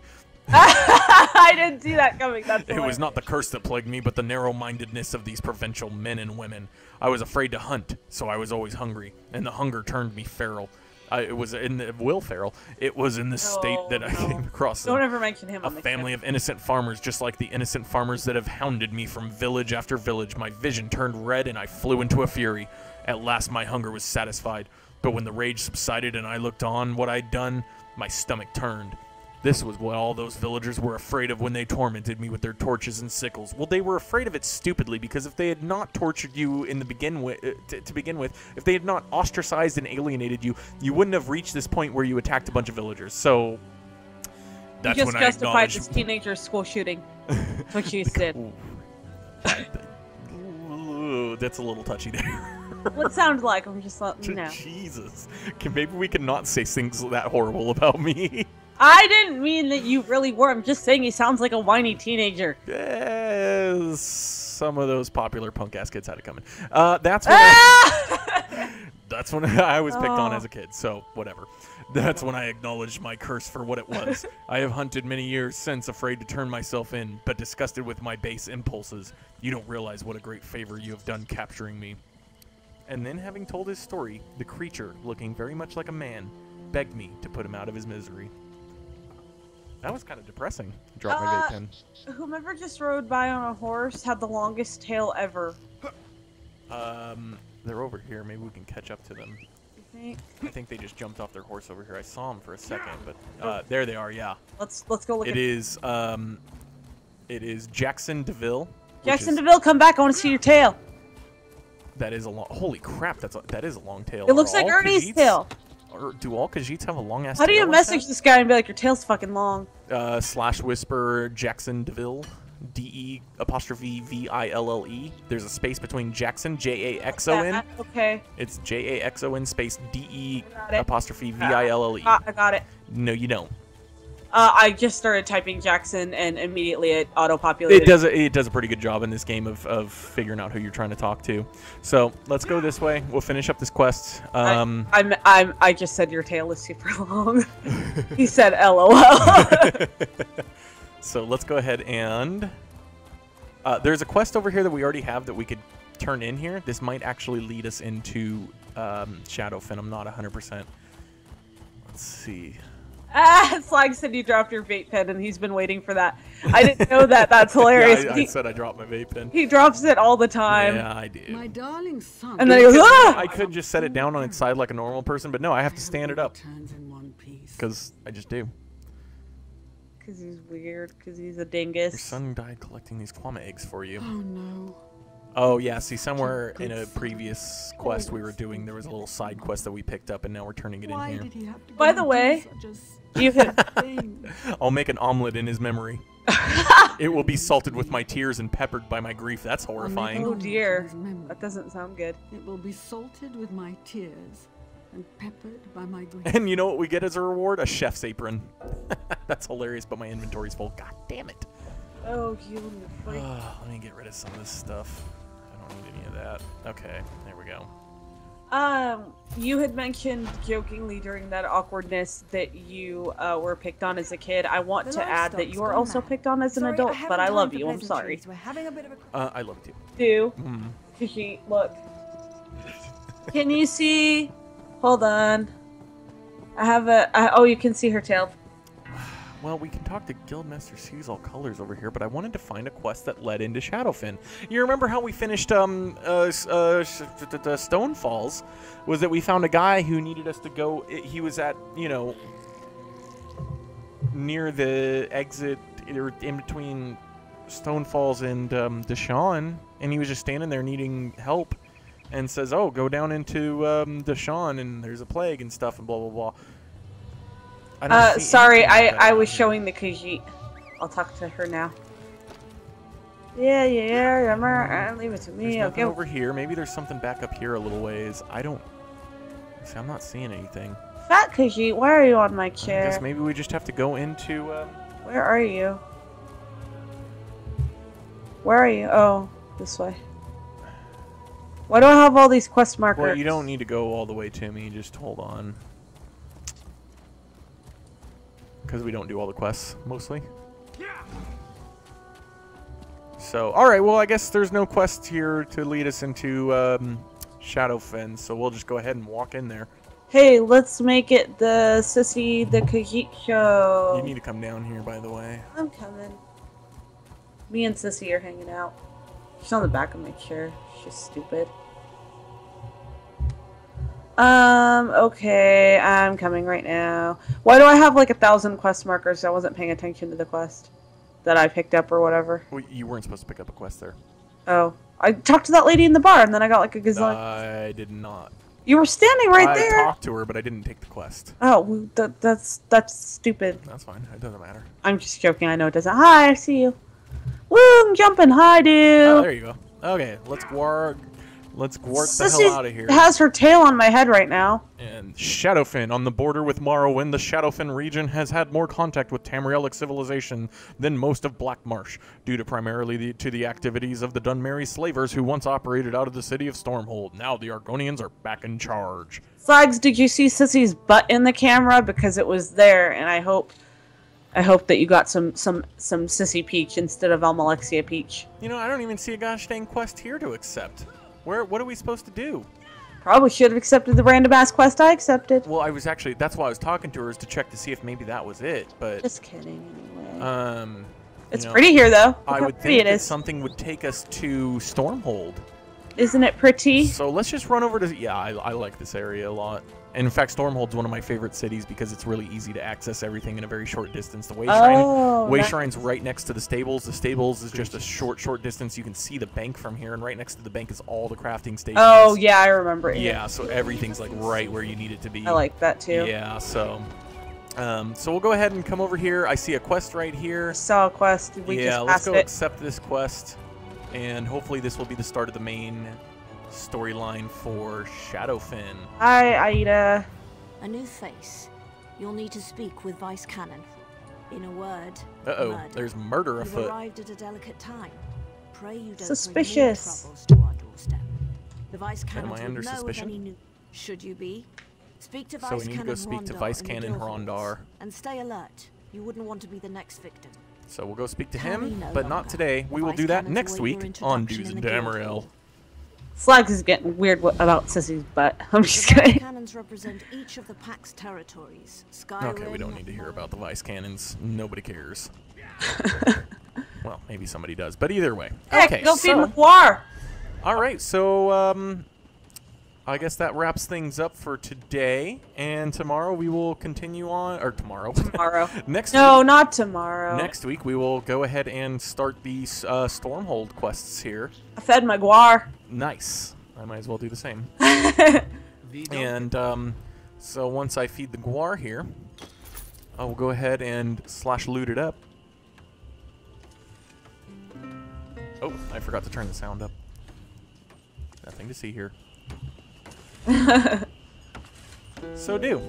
I didn't see that coming. It was not the curse that plagued me, but the narrow-mindedness of these provincial men and women. I was afraid to hunt, so I was always hungry, and the hunger turned me feral. It was in the Will Ferrell. It was in the state that I came across. Don't ever mention him. A family of innocent farmers, just like the innocent farmers that have hounded me from village after village. My vision turned red and I flew into a fury. At last my hunger was satisfied. But when the rage subsided and I looked on what I'd done, my stomach turned. This was what all those villagers were afraid of when they tormented me with their torches and sickles. Well, they were afraid of it stupidly, because if they had not tortured you in the to begin with, if they had not ostracized and alienated you, you wouldn't have reached this point where you attacked a bunch of villagers. So that's you when just I justified acknowledged this teenager school shooting. That's what you said. Ooh, that's a little touchy there. What sounded like? I'm just like, no. Jesus. Maybe we can not say things that horrible about me. I didn't mean that you really were. I'm just saying he sounds like a whiny teenager. Yes, some of those popular punk-ass kids had it coming. That's when that's when I was picked on as a kid, so whatever. That's when I acknowledged my curse for what it was. I have hunted many years since, afraid to turn myself in, but disgusted with my base impulses. You don't realize what a great favor you have done capturing me. And then, having told his story, the creature, looking very much like a man, begged me to put him out of his misery. That was kind of depressing. Drop my vape pen. Whomever just rode by on a horse had the longest tail ever. They're over here. Maybe we can catch up to them. You think? I think they just jumped off their horse over here. I saw them for a second, but there they are. Yeah. Let's go look. It is Jackson DeVille. Jackson DeVille, come back! I want to see your tail. That is a long. Holy crap! That is a long tail. It looks like Ernie's tail. Or do all Khajiits have a long ass? How do you message this guy and be like, your tail's fucking long? Slash whisper Jackson DeVille, DE''VILLE. There's a space between Jackson, JAXON. Okay. It's JAXON space DE''VILLE. I got it. No, you don't. I just started typing Jackson and immediately it auto-populated. It does a pretty good job in this game of figuring out who you're trying to talk to. So let's go this way. We'll finish up this quest. I just said your tail is super long. He said LOL. So let's go ahead and there's a quest over here that we already have that we could turn in here. This might actually lead us into Shadowfen. I'm not 100%. Let's see. Slag said you dropped your vape pen and he's been waiting for that. I didn't know that. That's hilarious. Yeah, I said I dropped my vape pen. He drops it all the time. Yeah, I do. My darling son. And then he goes, ah! I could just set it down on its side like a normal person, but no, I have to stand it up. Because I just do. Because he's weird. Because he's a dingus. Your son died collecting these kwama eggs for you. Oh no. Oh, yeah. See, somewhere in a previous quest we were doing, there was a little side quest that we picked up, and now we're turning it in here. Did he have to By the way, you can... I'll make an omelet in his memory. It will be salted with my tears and peppered by my grief. That's horrifying. Oh, dear. That doesn't sound good. It will be salted with my tears and peppered by my grief. And you know what we get as a reward? A chef's apron. That's hilarious, but my inventory's full. God damn it. Oh, you freak. Let me get rid of some of this stuff. I don't need any of that. Okay, there we go. You had mentioned jokingly during that awkwardness that you were picked on as a kid. I want to add that you are also picked on as an adult, but I love you. I'm sorry. I love you too. Kiki, look. Can you see? Hold on. I have oh, you can see her tail. Well, we can talk to Guildmaster Sees All Colors over here, but I wanted to find a quest that led into Shadowfen. You remember how we finished the Stone Falls? Was that we found a guy who needed us to go... He was at, you know, near the exit, in between Stone Falls and Deshaan, and he was just standing there needing help, and says, oh, go down into Deshaan, and there's a plague and stuff, and blah, blah, blah. Sorry, I was showing the Khajiit. I'll talk to her now. Yeah, leave it to me. There's nothing over here. Maybe there's something back up here a little ways. I don't... See, I'm not seeing anything. Fat Khajiit, why are you on my chair? I guess maybe we just have to go into... Where are you? Where are you? Oh, this way. Why do I have all these quest markers? Well, you don't need to go all the way to me. Just hold on. Because we don't do all the quests, mostly. So, alright, well, I guess there's no quest here to lead us into Shadowfen, so we'll just go ahead and walk in there. Hey, let's make it the Sissy the Kajik show. You need to come down here, by the way. I'm coming. Me and Sissy are hanging out. She's on the back of my chair. She's stupid. Okay, I'm coming right now. Why do I have like 1,000 quest markers? I wasn't paying attention to the quest that I picked up or whatever. Well, you weren't supposed to pick up a quest there. Oh, I talked to that lady in the bar and then I got like a gazillion. I did not. You were standing right there. I talked to her, but I didn't take the quest. Oh, well, that's stupid. That's fine. It doesn't matter. I'm just joking. I know it doesn't. Hi, I see you. Woo, I'm jumping. Hi, dude. Oh, there you go. Okay, let's gwart the hell out of here. Has her tail on my head right now. And Shadowfen, on the border with Morrowind, the Shadowfen region has had more contact with Tamrielic civilization than most of Black Marsh, due to primarily to the activities of the Dunmary slavers who once operated out of the city of Stormhold. Now the Argonians are back in charge. Flags, did you see Sissy's butt in the camera? Because it was there, and I hope that you got some Sissy Peach instead of Almalexia Peach. You know, I don't even see a gosh dang quest here to accept. What are we supposed to do? Probably should have accepted the random ass quest I accepted. Well, that's why I was talking to her, is to check to see if maybe that was it, but... Just kidding, anyway. It's you know, pretty here, though. I would think that something would take us to Stormhold. Isn't it pretty? So let's just run over to... Yeah, I like this area a lot. And in fact, Stormhold's one of my favorite cities because it's really easy to access everything in a very short distance. The Way Shrine's right next to the stables. The stables is just a short distance. You can see the bank from here, and right next to the bank is all the crafting stations. Oh, yeah, I remember it. Yeah, so everything's like right where you need it to be. I like that too. Yeah, so we'll go ahead and come over here. I see a quest right here. I saw a quest. Let's go accept this quest, and hopefully this will be the start of the main storyline for Shadowfen. Hi, Aida. A new face. You'll need to speak with Vice Cannon. In a word, murder. There's murder afoot. You've arrived at a delicate time. Pray you don't Suspicious. bring more troubles to our doorstep. The Vice Cannon Am I under suspicion? Should you be? Speak to Vice So we need to go speak to Vice Cannon Cannon Hrondar. And stay alert. You wouldn't want to be the next victim. So we'll go speak to him, but not today. We will do that next week on Dues and Tamriel. Slags is getting weird about Sissy's butt. I'm just kidding. Cannons represent each of the Pax territories. Okay, we don't need to hear about the Vice Cannons. Nobody cares. Well, maybe somebody does, but either way. Okay, go feed McGuire. All right, so I guess that wraps things up for today, and tomorrow we will continue on, or tomorrow. Next week. No, not tomorrow. Next week we will go ahead and start these Stormhold quests here. I fed my guar. Nice. I might as well do the same. And so once I feed the guar here, I will go ahead and /loot it up. Oh, I forgot to turn the sound up. Nothing to see here. So do.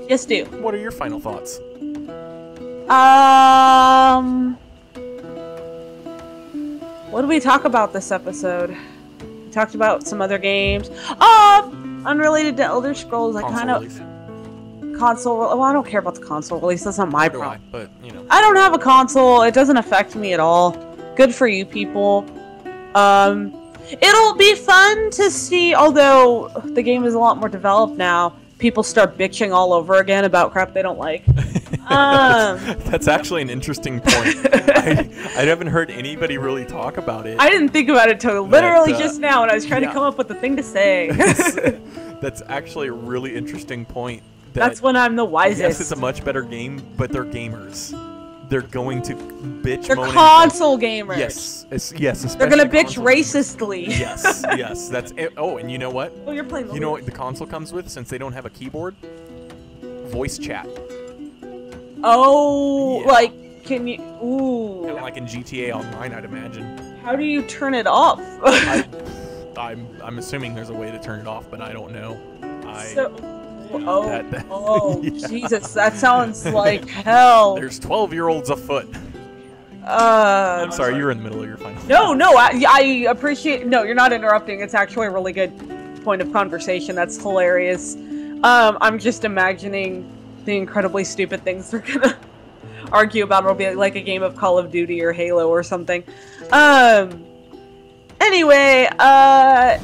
Yes, do. What are your final thoughts? What did we talk about this episode? We talked about some other games. Unrelated to Elder Scrolls. Console. Well, I don't care about the console release. That's not my problem. But you know, I don't have a console. It doesn't affect me at all. Good for you people. It'll be fun to see, although the game is a lot more developed now, people start bitching all over again about crap they don't like. That's actually an interesting point. I haven't heard anybody really talk about it. I didn't think about it until literally just now when I was trying to come up with a thing to say. That's actually a really interesting point. That's when I'm the wisest. Yes, it's a much better game, but they're gamers. They're going to bitch. They're console gamers. Yes. They're gonna bitch racistly. Yes. That's it. Oh, and you know what? Oh, you're playing. You know what the console comes with, since they don't have a keyboard? Voice chat. Oh, yeah. Like, can you? Ooh. Kind of like in GTA Online, I'd imagine. How do you turn it off? I'm assuming there's a way to turn it off, but I don't know. Yeah. Jesus, that sounds like hell. There's 12-year-olds afoot. I'm sorry, you're in the middle of your final. No, I appreciate. No, you're not interrupting. It's actually a really good point of conversation. That's hilarious. I'm just imagining the incredibly stupid things they're gonna argue about. It'll be like a game of Call of Duty or Halo or something. Anyway, I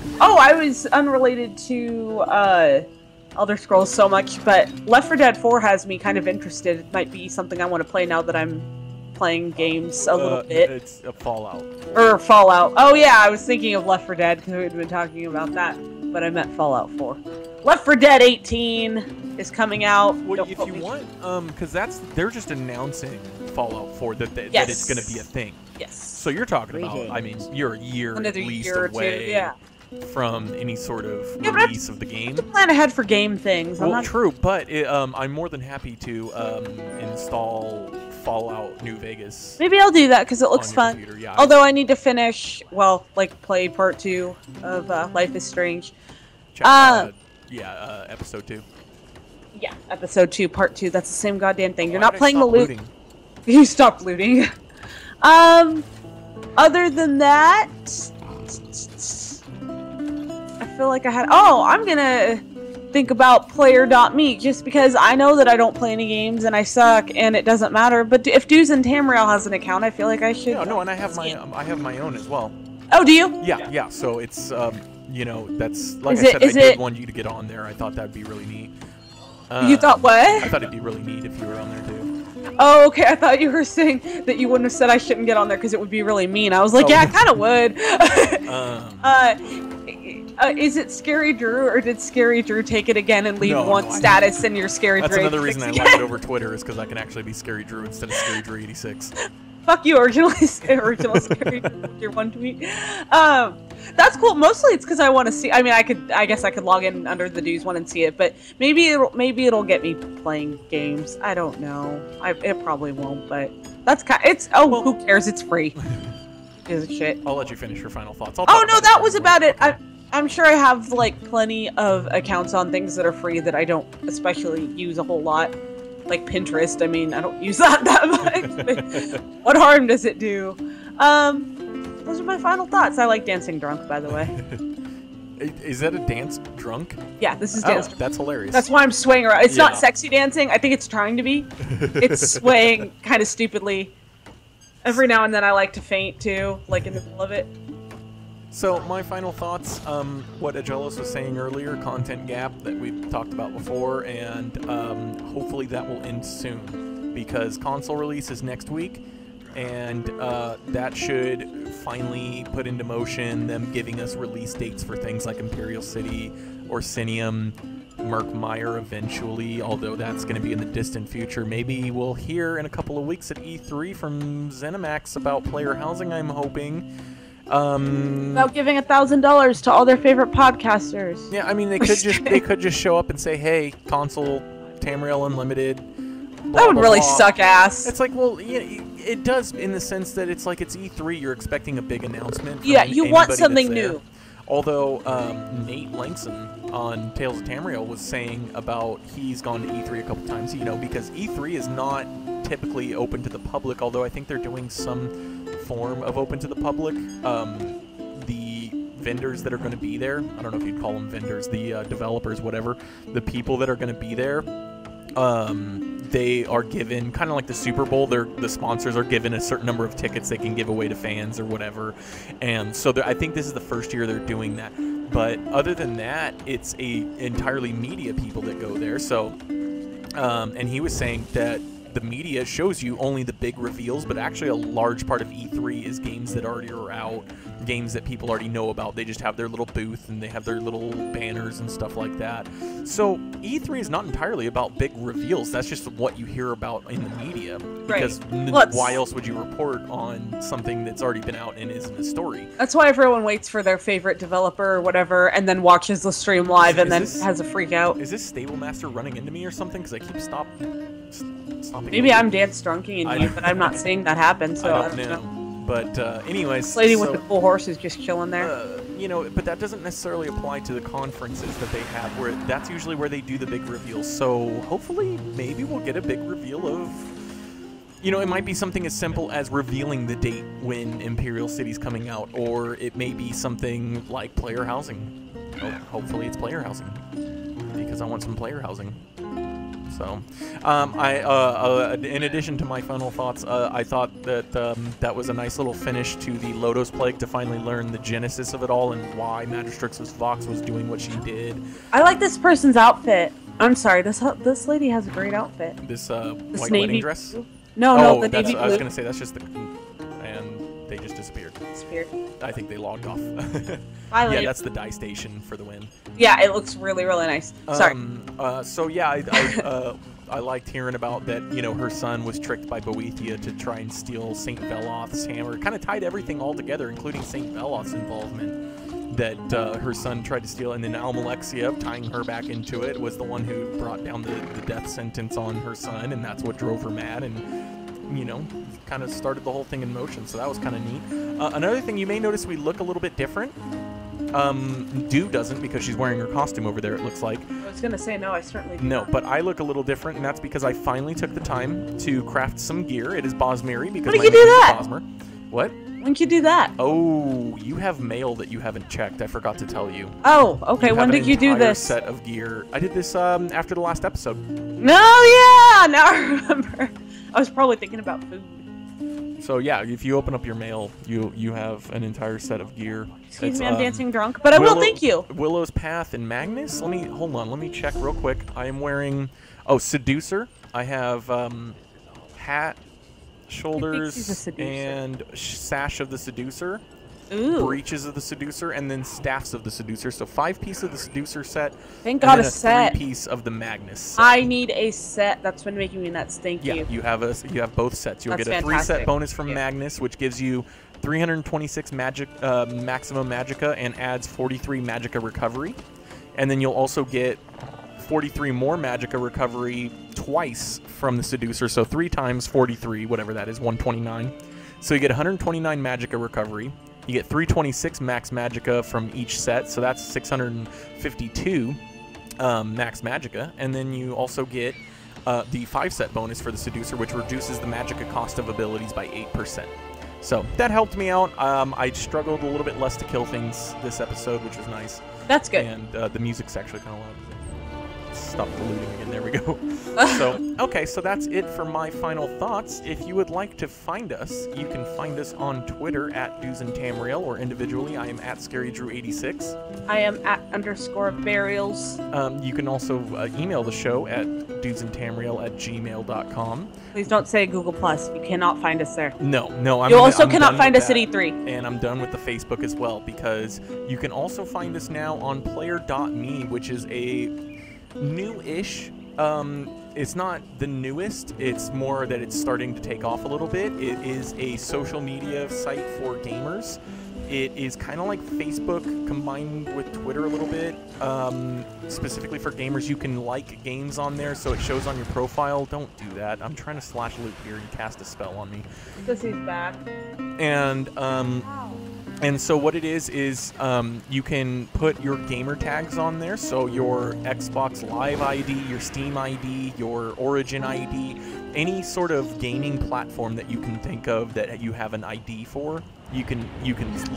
was unrelated to Elder Scrolls so much, but Left 4 Dead 4 has me kind of interested. It might be something I want to play now that I'm playing games a little bit. It's a Fallout. Or Fallout. Oh yeah, I was thinking of Left 4 Dead because we'd been talking about that, but I meant Fallout 4. Left 4 Dead 18 is coming out. Well, if you want, because they're just announcing Fallout 4 that it's going to be a thing. Yes. So you're talking about, I mean, you're a year Another at least year or away two, yeah. from any sort of Yeah, release of the game. To plan ahead for game things. Well, true, but I'm more than happy to install Fallout New Vegas. Maybe I'll do that because it looks fun. Computer, yeah. Although I need to finish, well, like play part 2 of Life is Strange. Episode 2. Yeah, episode 2, part 2. That's the same goddamn thing. You're Why not did I playing the stop loot. looting? You stopped looting. Other than that, I feel like I had. Oh, I'm gonna think about player.me just because I know that I don't play any games and I suck and it doesn't matter. But if Deshaan Tamriel has an account, I feel like I should. Yeah, no, and I have my own as well. Oh, do you? Yeah. So it's that's like Is I said, I it- did want you to get on there. I thought that'd be really neat. You thought what? I thought it'd be really neat if you were on there too. Oh, okay. I thought you were saying that you wouldn't have said I shouldn't get on there because it would be really mean. I was like, yeah, I kind of would. Is it Scarydrew or did Scarydrew take it again and leave status in your Scarydrew? That's another reason I love it over Twitter is because I can actually be Scarydrew instead of Scarydrew86. Fuck you, original Scarydrew with your one tweet. That's cool. Mostly it's because I want to see. I mean, I guess I could log in under the dues one and see it, but maybe it'll get me playing games. I don't know. It probably won't, but that's who cares? It's free. Gives a shit. I'll let you finish your final thoughts. Oh no, that was about it. I'm sure I have like plenty of accounts on things that are free that I don't especially use a whole lot. Like Pinterest, I mean, I don't use that much. But what harm does it do? Those are my final thoughts. I like dancing drunk, by the way. Is that a dance drunk? Yeah, this is dance. That's hilarious. That's why I'm swaying around. It's not sexy dancing. I think it's trying to be. It's swaying kind of stupidly. Every now and then I like to faint too, like in the middle of it. So my final thoughts, what Agelos was saying earlier, content gap that we've talked about before, and hopefully that will end soon, because console release is next week, and that should finally put into motion them giving us release dates for things like Imperial City, Orsinium, Murkmire eventually, although that's going to be in the distant future. Maybe we'll hear in a couple of weeks at E3 from ZeniMax about player housing, I'm hoping. About giving $1,000 to all their favorite podcasters. Yeah, I mean they could just show up and say, "Hey, console Tamriel Unlimited." Blah, That would blah, really blah. suck ass. It's like, well, yeah, it does in the sense that it's like it's E3. You're expecting a big announcement. From Yeah, you want anybody something that's there. new. Although Nate Langston on Tales of Tamriel was saying about he's gone to E3 a couple times, because E3 is not typically open to the public, although I think they're doing some form of open to the public. The vendors that are going to be there, I don't know if you'd call them vendors, the developers, whatever, the people that are going to be there, they are given, kind of like the Super Bowl, the sponsors are given a certain number of tickets they can give away to fans or whatever, and so I think this is the first year they're doing that. But other than that, it's entirely media people that go there. So, and he was saying that the media shows you only the big reveals, but actually a large part of E3 is games that already are out, games that people already know about. They just have their little booth and they have their little banners and stuff like that. So E3 is not entirely about big reveals. That's just what you hear about in the media. Because why else would you report on something that's already been out and isn't a story? That's why everyone waits for their favorite developer or whatever and then watches the stream live and then has a freak out. Is this Stable Master running into me or something? Because I keep stopping. Maybe I'm dance drunking in you, but I'm not seeing that happen, so I don't know. But anyways, this lady with the cool horse is just chilling there. But that doesn't necessarily apply to the conferences that they have, where that's usually where they do the big reveals. So hopefully, maybe we'll get a big reveal of, it might be something as simple as revealing the date when Imperial City's coming out, or it may be something like player housing. Hopefully it's player housing, because I want some player housing. So, in addition to my final thoughts, I thought that that was a nice little finish to the Lodos Plague to finally learn the genesis of it all and why Magistrix's Vox was doing what she did. I like this person's outfit. I'm sorry, this lady has a great outfit. This This white navy wedding dress? blue? No, the that's, navy blue. I was going to say, that's just the... And they just disappeared. I think they logged off. Finally. Yeah, that's the dye station for the win. Yeah, it looks really, really nice. Sorry. So yeah, I liked hearing about that. You know, her son was tricked by Boethia to try and steal Saint Veloth's hammer. Kind of tied everything all together, including Saint Veloth's involvement. That her son tried to steal, and then Almalexia, tying her back into it, was the one who brought down the death sentence on her son, and that's what drove her mad. And you know, kind of started the whole thing in motion. So that was kind of neat. Another thing, you may notice we look a little bit different. Dew doesn't, because she's wearing her costume over there, it looks like. I was gonna say no, I certainly do No, not. but I look a little different, and that's because I finally took the time to craft some gear. It is Bosmiri, because When my did you name do is that? Bosmer. What? When can you do that? Oh, you have mail that you haven't checked. I forgot to tell you. Oh, okay. You When have did you do an entire this? set of gear. I did this after the last episode. No, yeah, now I remember. I was probably thinking about food. So yeah, if you open up your mail, you have an entire set of gear. Excuse me, I'm dancing drunk, but I will thank you. Willow's Path and Magnus. Hold on, let me check real quick. I am wearing Seducer. I have hat, shoulders, and sash of the Seducer. Ooh. Breeches of the Seducer, and then staffs of the Seducer. So 5 pieces of the Seducer set. Thank God, and then a set. 3-piece of the Magnus set. I need a set. That's been making me nuts. Thank you. Yeah, you have both sets. You'll That's get a 3-set fantastic. bonus from Yeah. Magnus, which gives you 326 maximum magicka and adds 43 magicka recovery. And then you'll also get 43 more magicka recovery twice from the Seducer. So 3 times 43, whatever that is, 129. So you get 129 magicka recovery. You get 326 max magicka from each set, so that's 652 max magicka. And then you also get the 5-set bonus for the Seducer, which reduces the magicka cost of abilities by 8%. So that helped me out. I struggled a little bit less to kill things this episode, which was nice. That's good. And the music's actually kind of loud. Stop the looting again. There we go. So, okay, so that's it for my final thoughts. If you would like to find us, you can find us on Twitter at Dews and Tamriel, or individually, I am at Scarydrew86. I am at _burials. You can also email the show at dewsandtamriel@gmail.com. Please don't say Google Plus. You cannot find us there. No. You also cannot find us at E3. And I'm done with the Facebook as well, because you can also find us now on player.me, which is a new-ish. It's not the newest. It's more that it's starting to take off a little bit. It is a social media site for gamers. It is kind of like Facebook combined with Twitter a little bit. Specifically for gamers, you can like games on there, so it shows on your profile. Don't do that. I'm trying to slash loot here and cast a spell on me. Because he's back. And so what it is you can put your gamer tags on there, so your Xbox Live ID, your Steam ID, your Origin ID, any sort of gaming platform that you can think of that you have an ID for, you can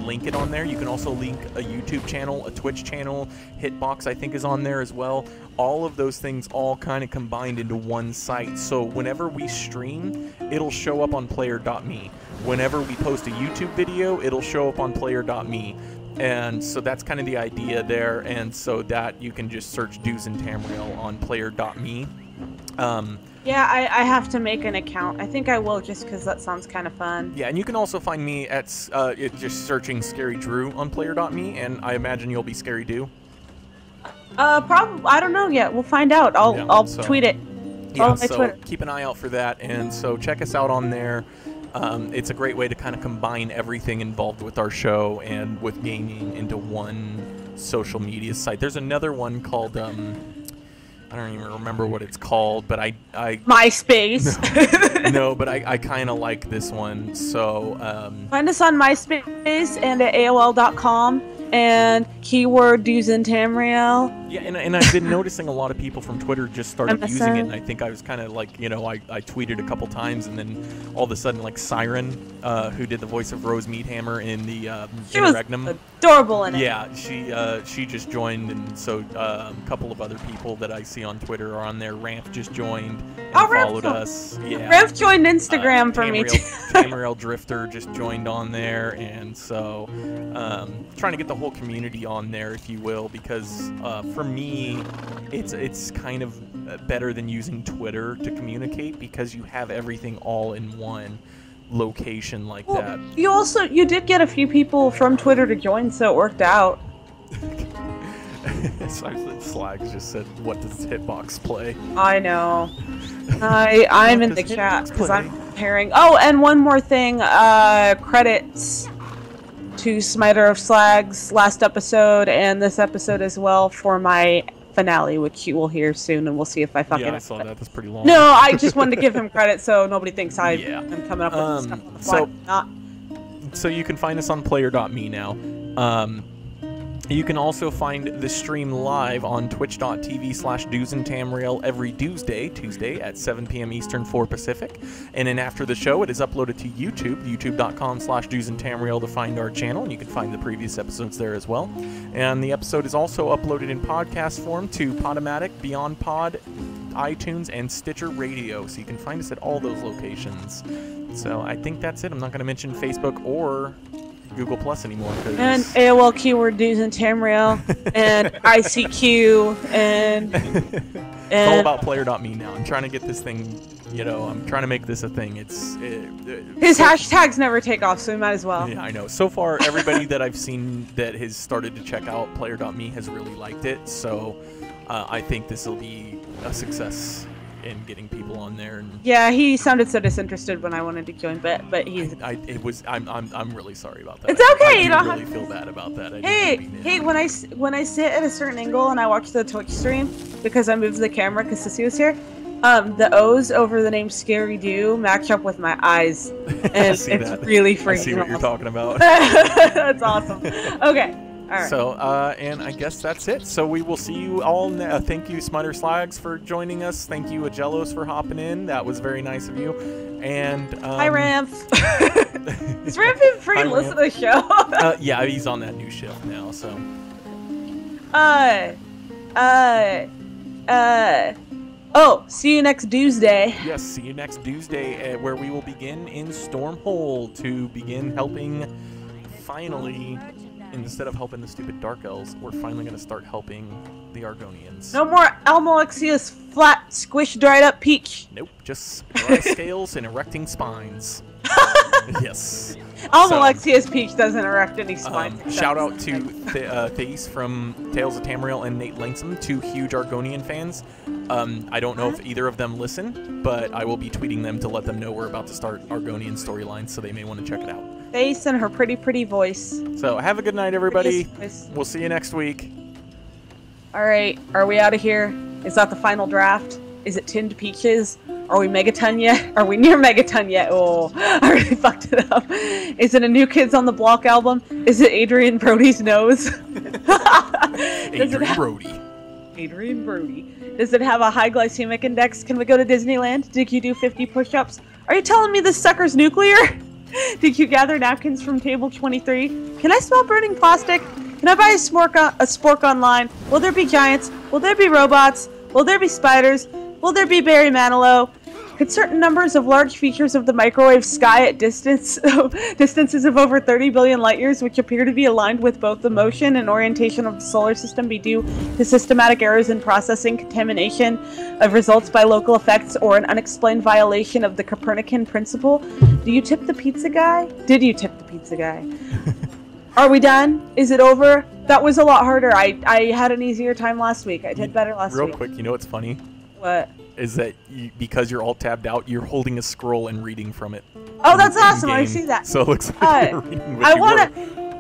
link it on there. You can also link a YouTube channel, a Twitch channel, Hitbox I think is on there as well. All of those things all kind of combined into one site. So whenever we stream, it'll show up on player.me. Whenever we post a YouTube video, it'll show up on player.me. And so that's kind of the idea there. And so that you can just search Dews and Tamriel on player.me. Yeah, I have to make an account. I think I will, just because that sounds kind of fun. Yeah, and you can also find me at just searching Scarydrew on player.me, and I imagine you'll be Scarydoo. Probably. I don't know yet. We'll find out. I'll tweet it. Yeah, so keep an eye out for that, and so check us out on there. It's a great way to kind of combine everything involved with our show and with gaming into one social media site. There's another one called I don't even remember what it's called, but I MySpace. No, but I kind of like this one. So find us on MySpace and at AOL.com and keyword Dews and Tamriel. Yeah, and I've been noticing a lot of people from Twitter just started MSN. using it, and I think I was kind of like, you know, I tweeted a couple times, and then all of a sudden, like, Siren, who did the voice of Rose Meathammer in the She was Interregnum. adorable in it. Yeah, she just joined, and so a couple of other people that I see on Twitter are on there. Ramp just joined and followed us. Yeah. Ramp joined Instagram for me too. Tamriel Drifter just joined on there, and so trying to get the whole community on there, if you will, because for me, it's kind of better than using Twitter to communicate because you have everything all in one location like that. You did get a few people from Twitter to join, so it worked out. Slags just said, "What does Hitbox play?" I know. I'm in the chat because I'm preparing. Oh, and one more thing. Credits to Smiter of Slag's last episode and this episode as well for my finale, which you will hear soon, and we'll see if I fucking. Yeah, I saw that. That's pretty long. No, I just wanted to give him credit so nobody thinks I'm coming up with stuff on the fly. So you can find us on player.me now. You can also find the stream live on twitch.tv/DewsandTamriel every Tuesday at 7 p.m. Eastern, 4 Pacific. And then after the show, it is uploaded to YouTube, youtube.com/DewsandTamriel to find our channel. And you can find the previous episodes there as well. And the episode is also uploaded in podcast form to Podomatic, Beyond Pod, iTunes, and Stitcher Radio. So you can find us at all those locations. So I think that's it. I'm not going to mention Facebook or Google Plus anymore. And AOL keyword Dews and Tamriel and ICQ and it's all about player.me now. I'm trying to get this thing, you know, I'm trying to make this a thing. His hashtags never take off, so we might as well. Yeah, I know. So far, everybody that I've seen that has started to check out player.me has really liked it. So I think this will be a success in getting people on there. And yeah, he sounded so disinterested when I wanted to join, but he's. I'm really sorry about that. It's okay. I do really feel bad about that. Hey, when I sit at a certain angle and I watch the Twitch stream because I moved the camera because Sissy was here, the O's over the name Scarydoo match up with my eyes, and it's really freaking. I see what you're talking about. That's awesome. Okay. All right. So, and I guess that's it. So we will see you all. Thank you, Smiter Slags, for joining us. Thank you, Agellos, for hopping in. That was very nice of you. And hi, Ramp. Is Ramp even free to listen to the show? Yeah, he's on that new shift now. So. Oh, see you next Tuesday. Yes, see you next Tuesday, where we will begin in Stormhold to begin helping. Finally. Instead of helping the stupid Dark Elves, we're finally going to start helping the Argonians. No more Almalexia's flat, squish, dried up peak. Nope, just dry scales and erecting spines. Yes. Almalexia's peak doesn't erect any spines. Shout out to Thais from Tales of Tamriel and Nate Langsam, two huge Argonian fans. I don't know if either of them listen, but I will be tweeting them to let them know we're about to start Argonian storylines, so they may want to check it out. Face and her pretty, pretty voice. So have a good night, everybody. We'll see you next week. All right, are we out of here? Is that the final draft? Is it Tinned Peaches? Are we Megaton yet? Are we near Megaton yet? Oh, I really fucked it up. Is it a New Kids on the Block album? Is it Adrian Brody's nose? Adrian Brody. Adrian Brody. Does it have a high glycemic index? Can we go to Disneyland? Did you do 50 push-ups? Are you telling me this sucker's nuclear? Did you gather napkins from table 23? Can I smell burning plastic? Can I buy a spork online? Will there be giants? Will there be robots? Will there be spiders? Will there be Barry Manilow? Could certain numbers of large features of the microwave sky at distances of over 30 billion light years, which appear to be aligned with both the motion and orientation of the solar system, be due to systematic errors in processing, contamination of results by local effects, or an unexplained violation of the Copernican principle? Do you tip the pizza guy? Did you tip the pizza guy? Are we done? Is it over? That was a lot harder. I had an easier time last week. I did better last week. Real quick, you know what's funny? What? Is that because you're all tabbed out, you're holding a scroll and reading from it. Oh, that's awesome! I see that. So it looks like you're reading what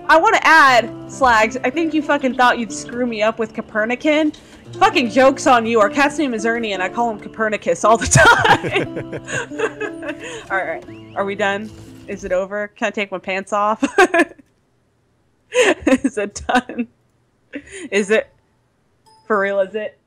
I want to add, Slags, I think you fucking thought you'd screw me up with Copernican. Fucking joke's on you. Our cat's name is Ernie, and I call him Copernicus all the time. Alright, are we done? Is it over? Can I take my pants off? Is it done? Is it... For real, is it?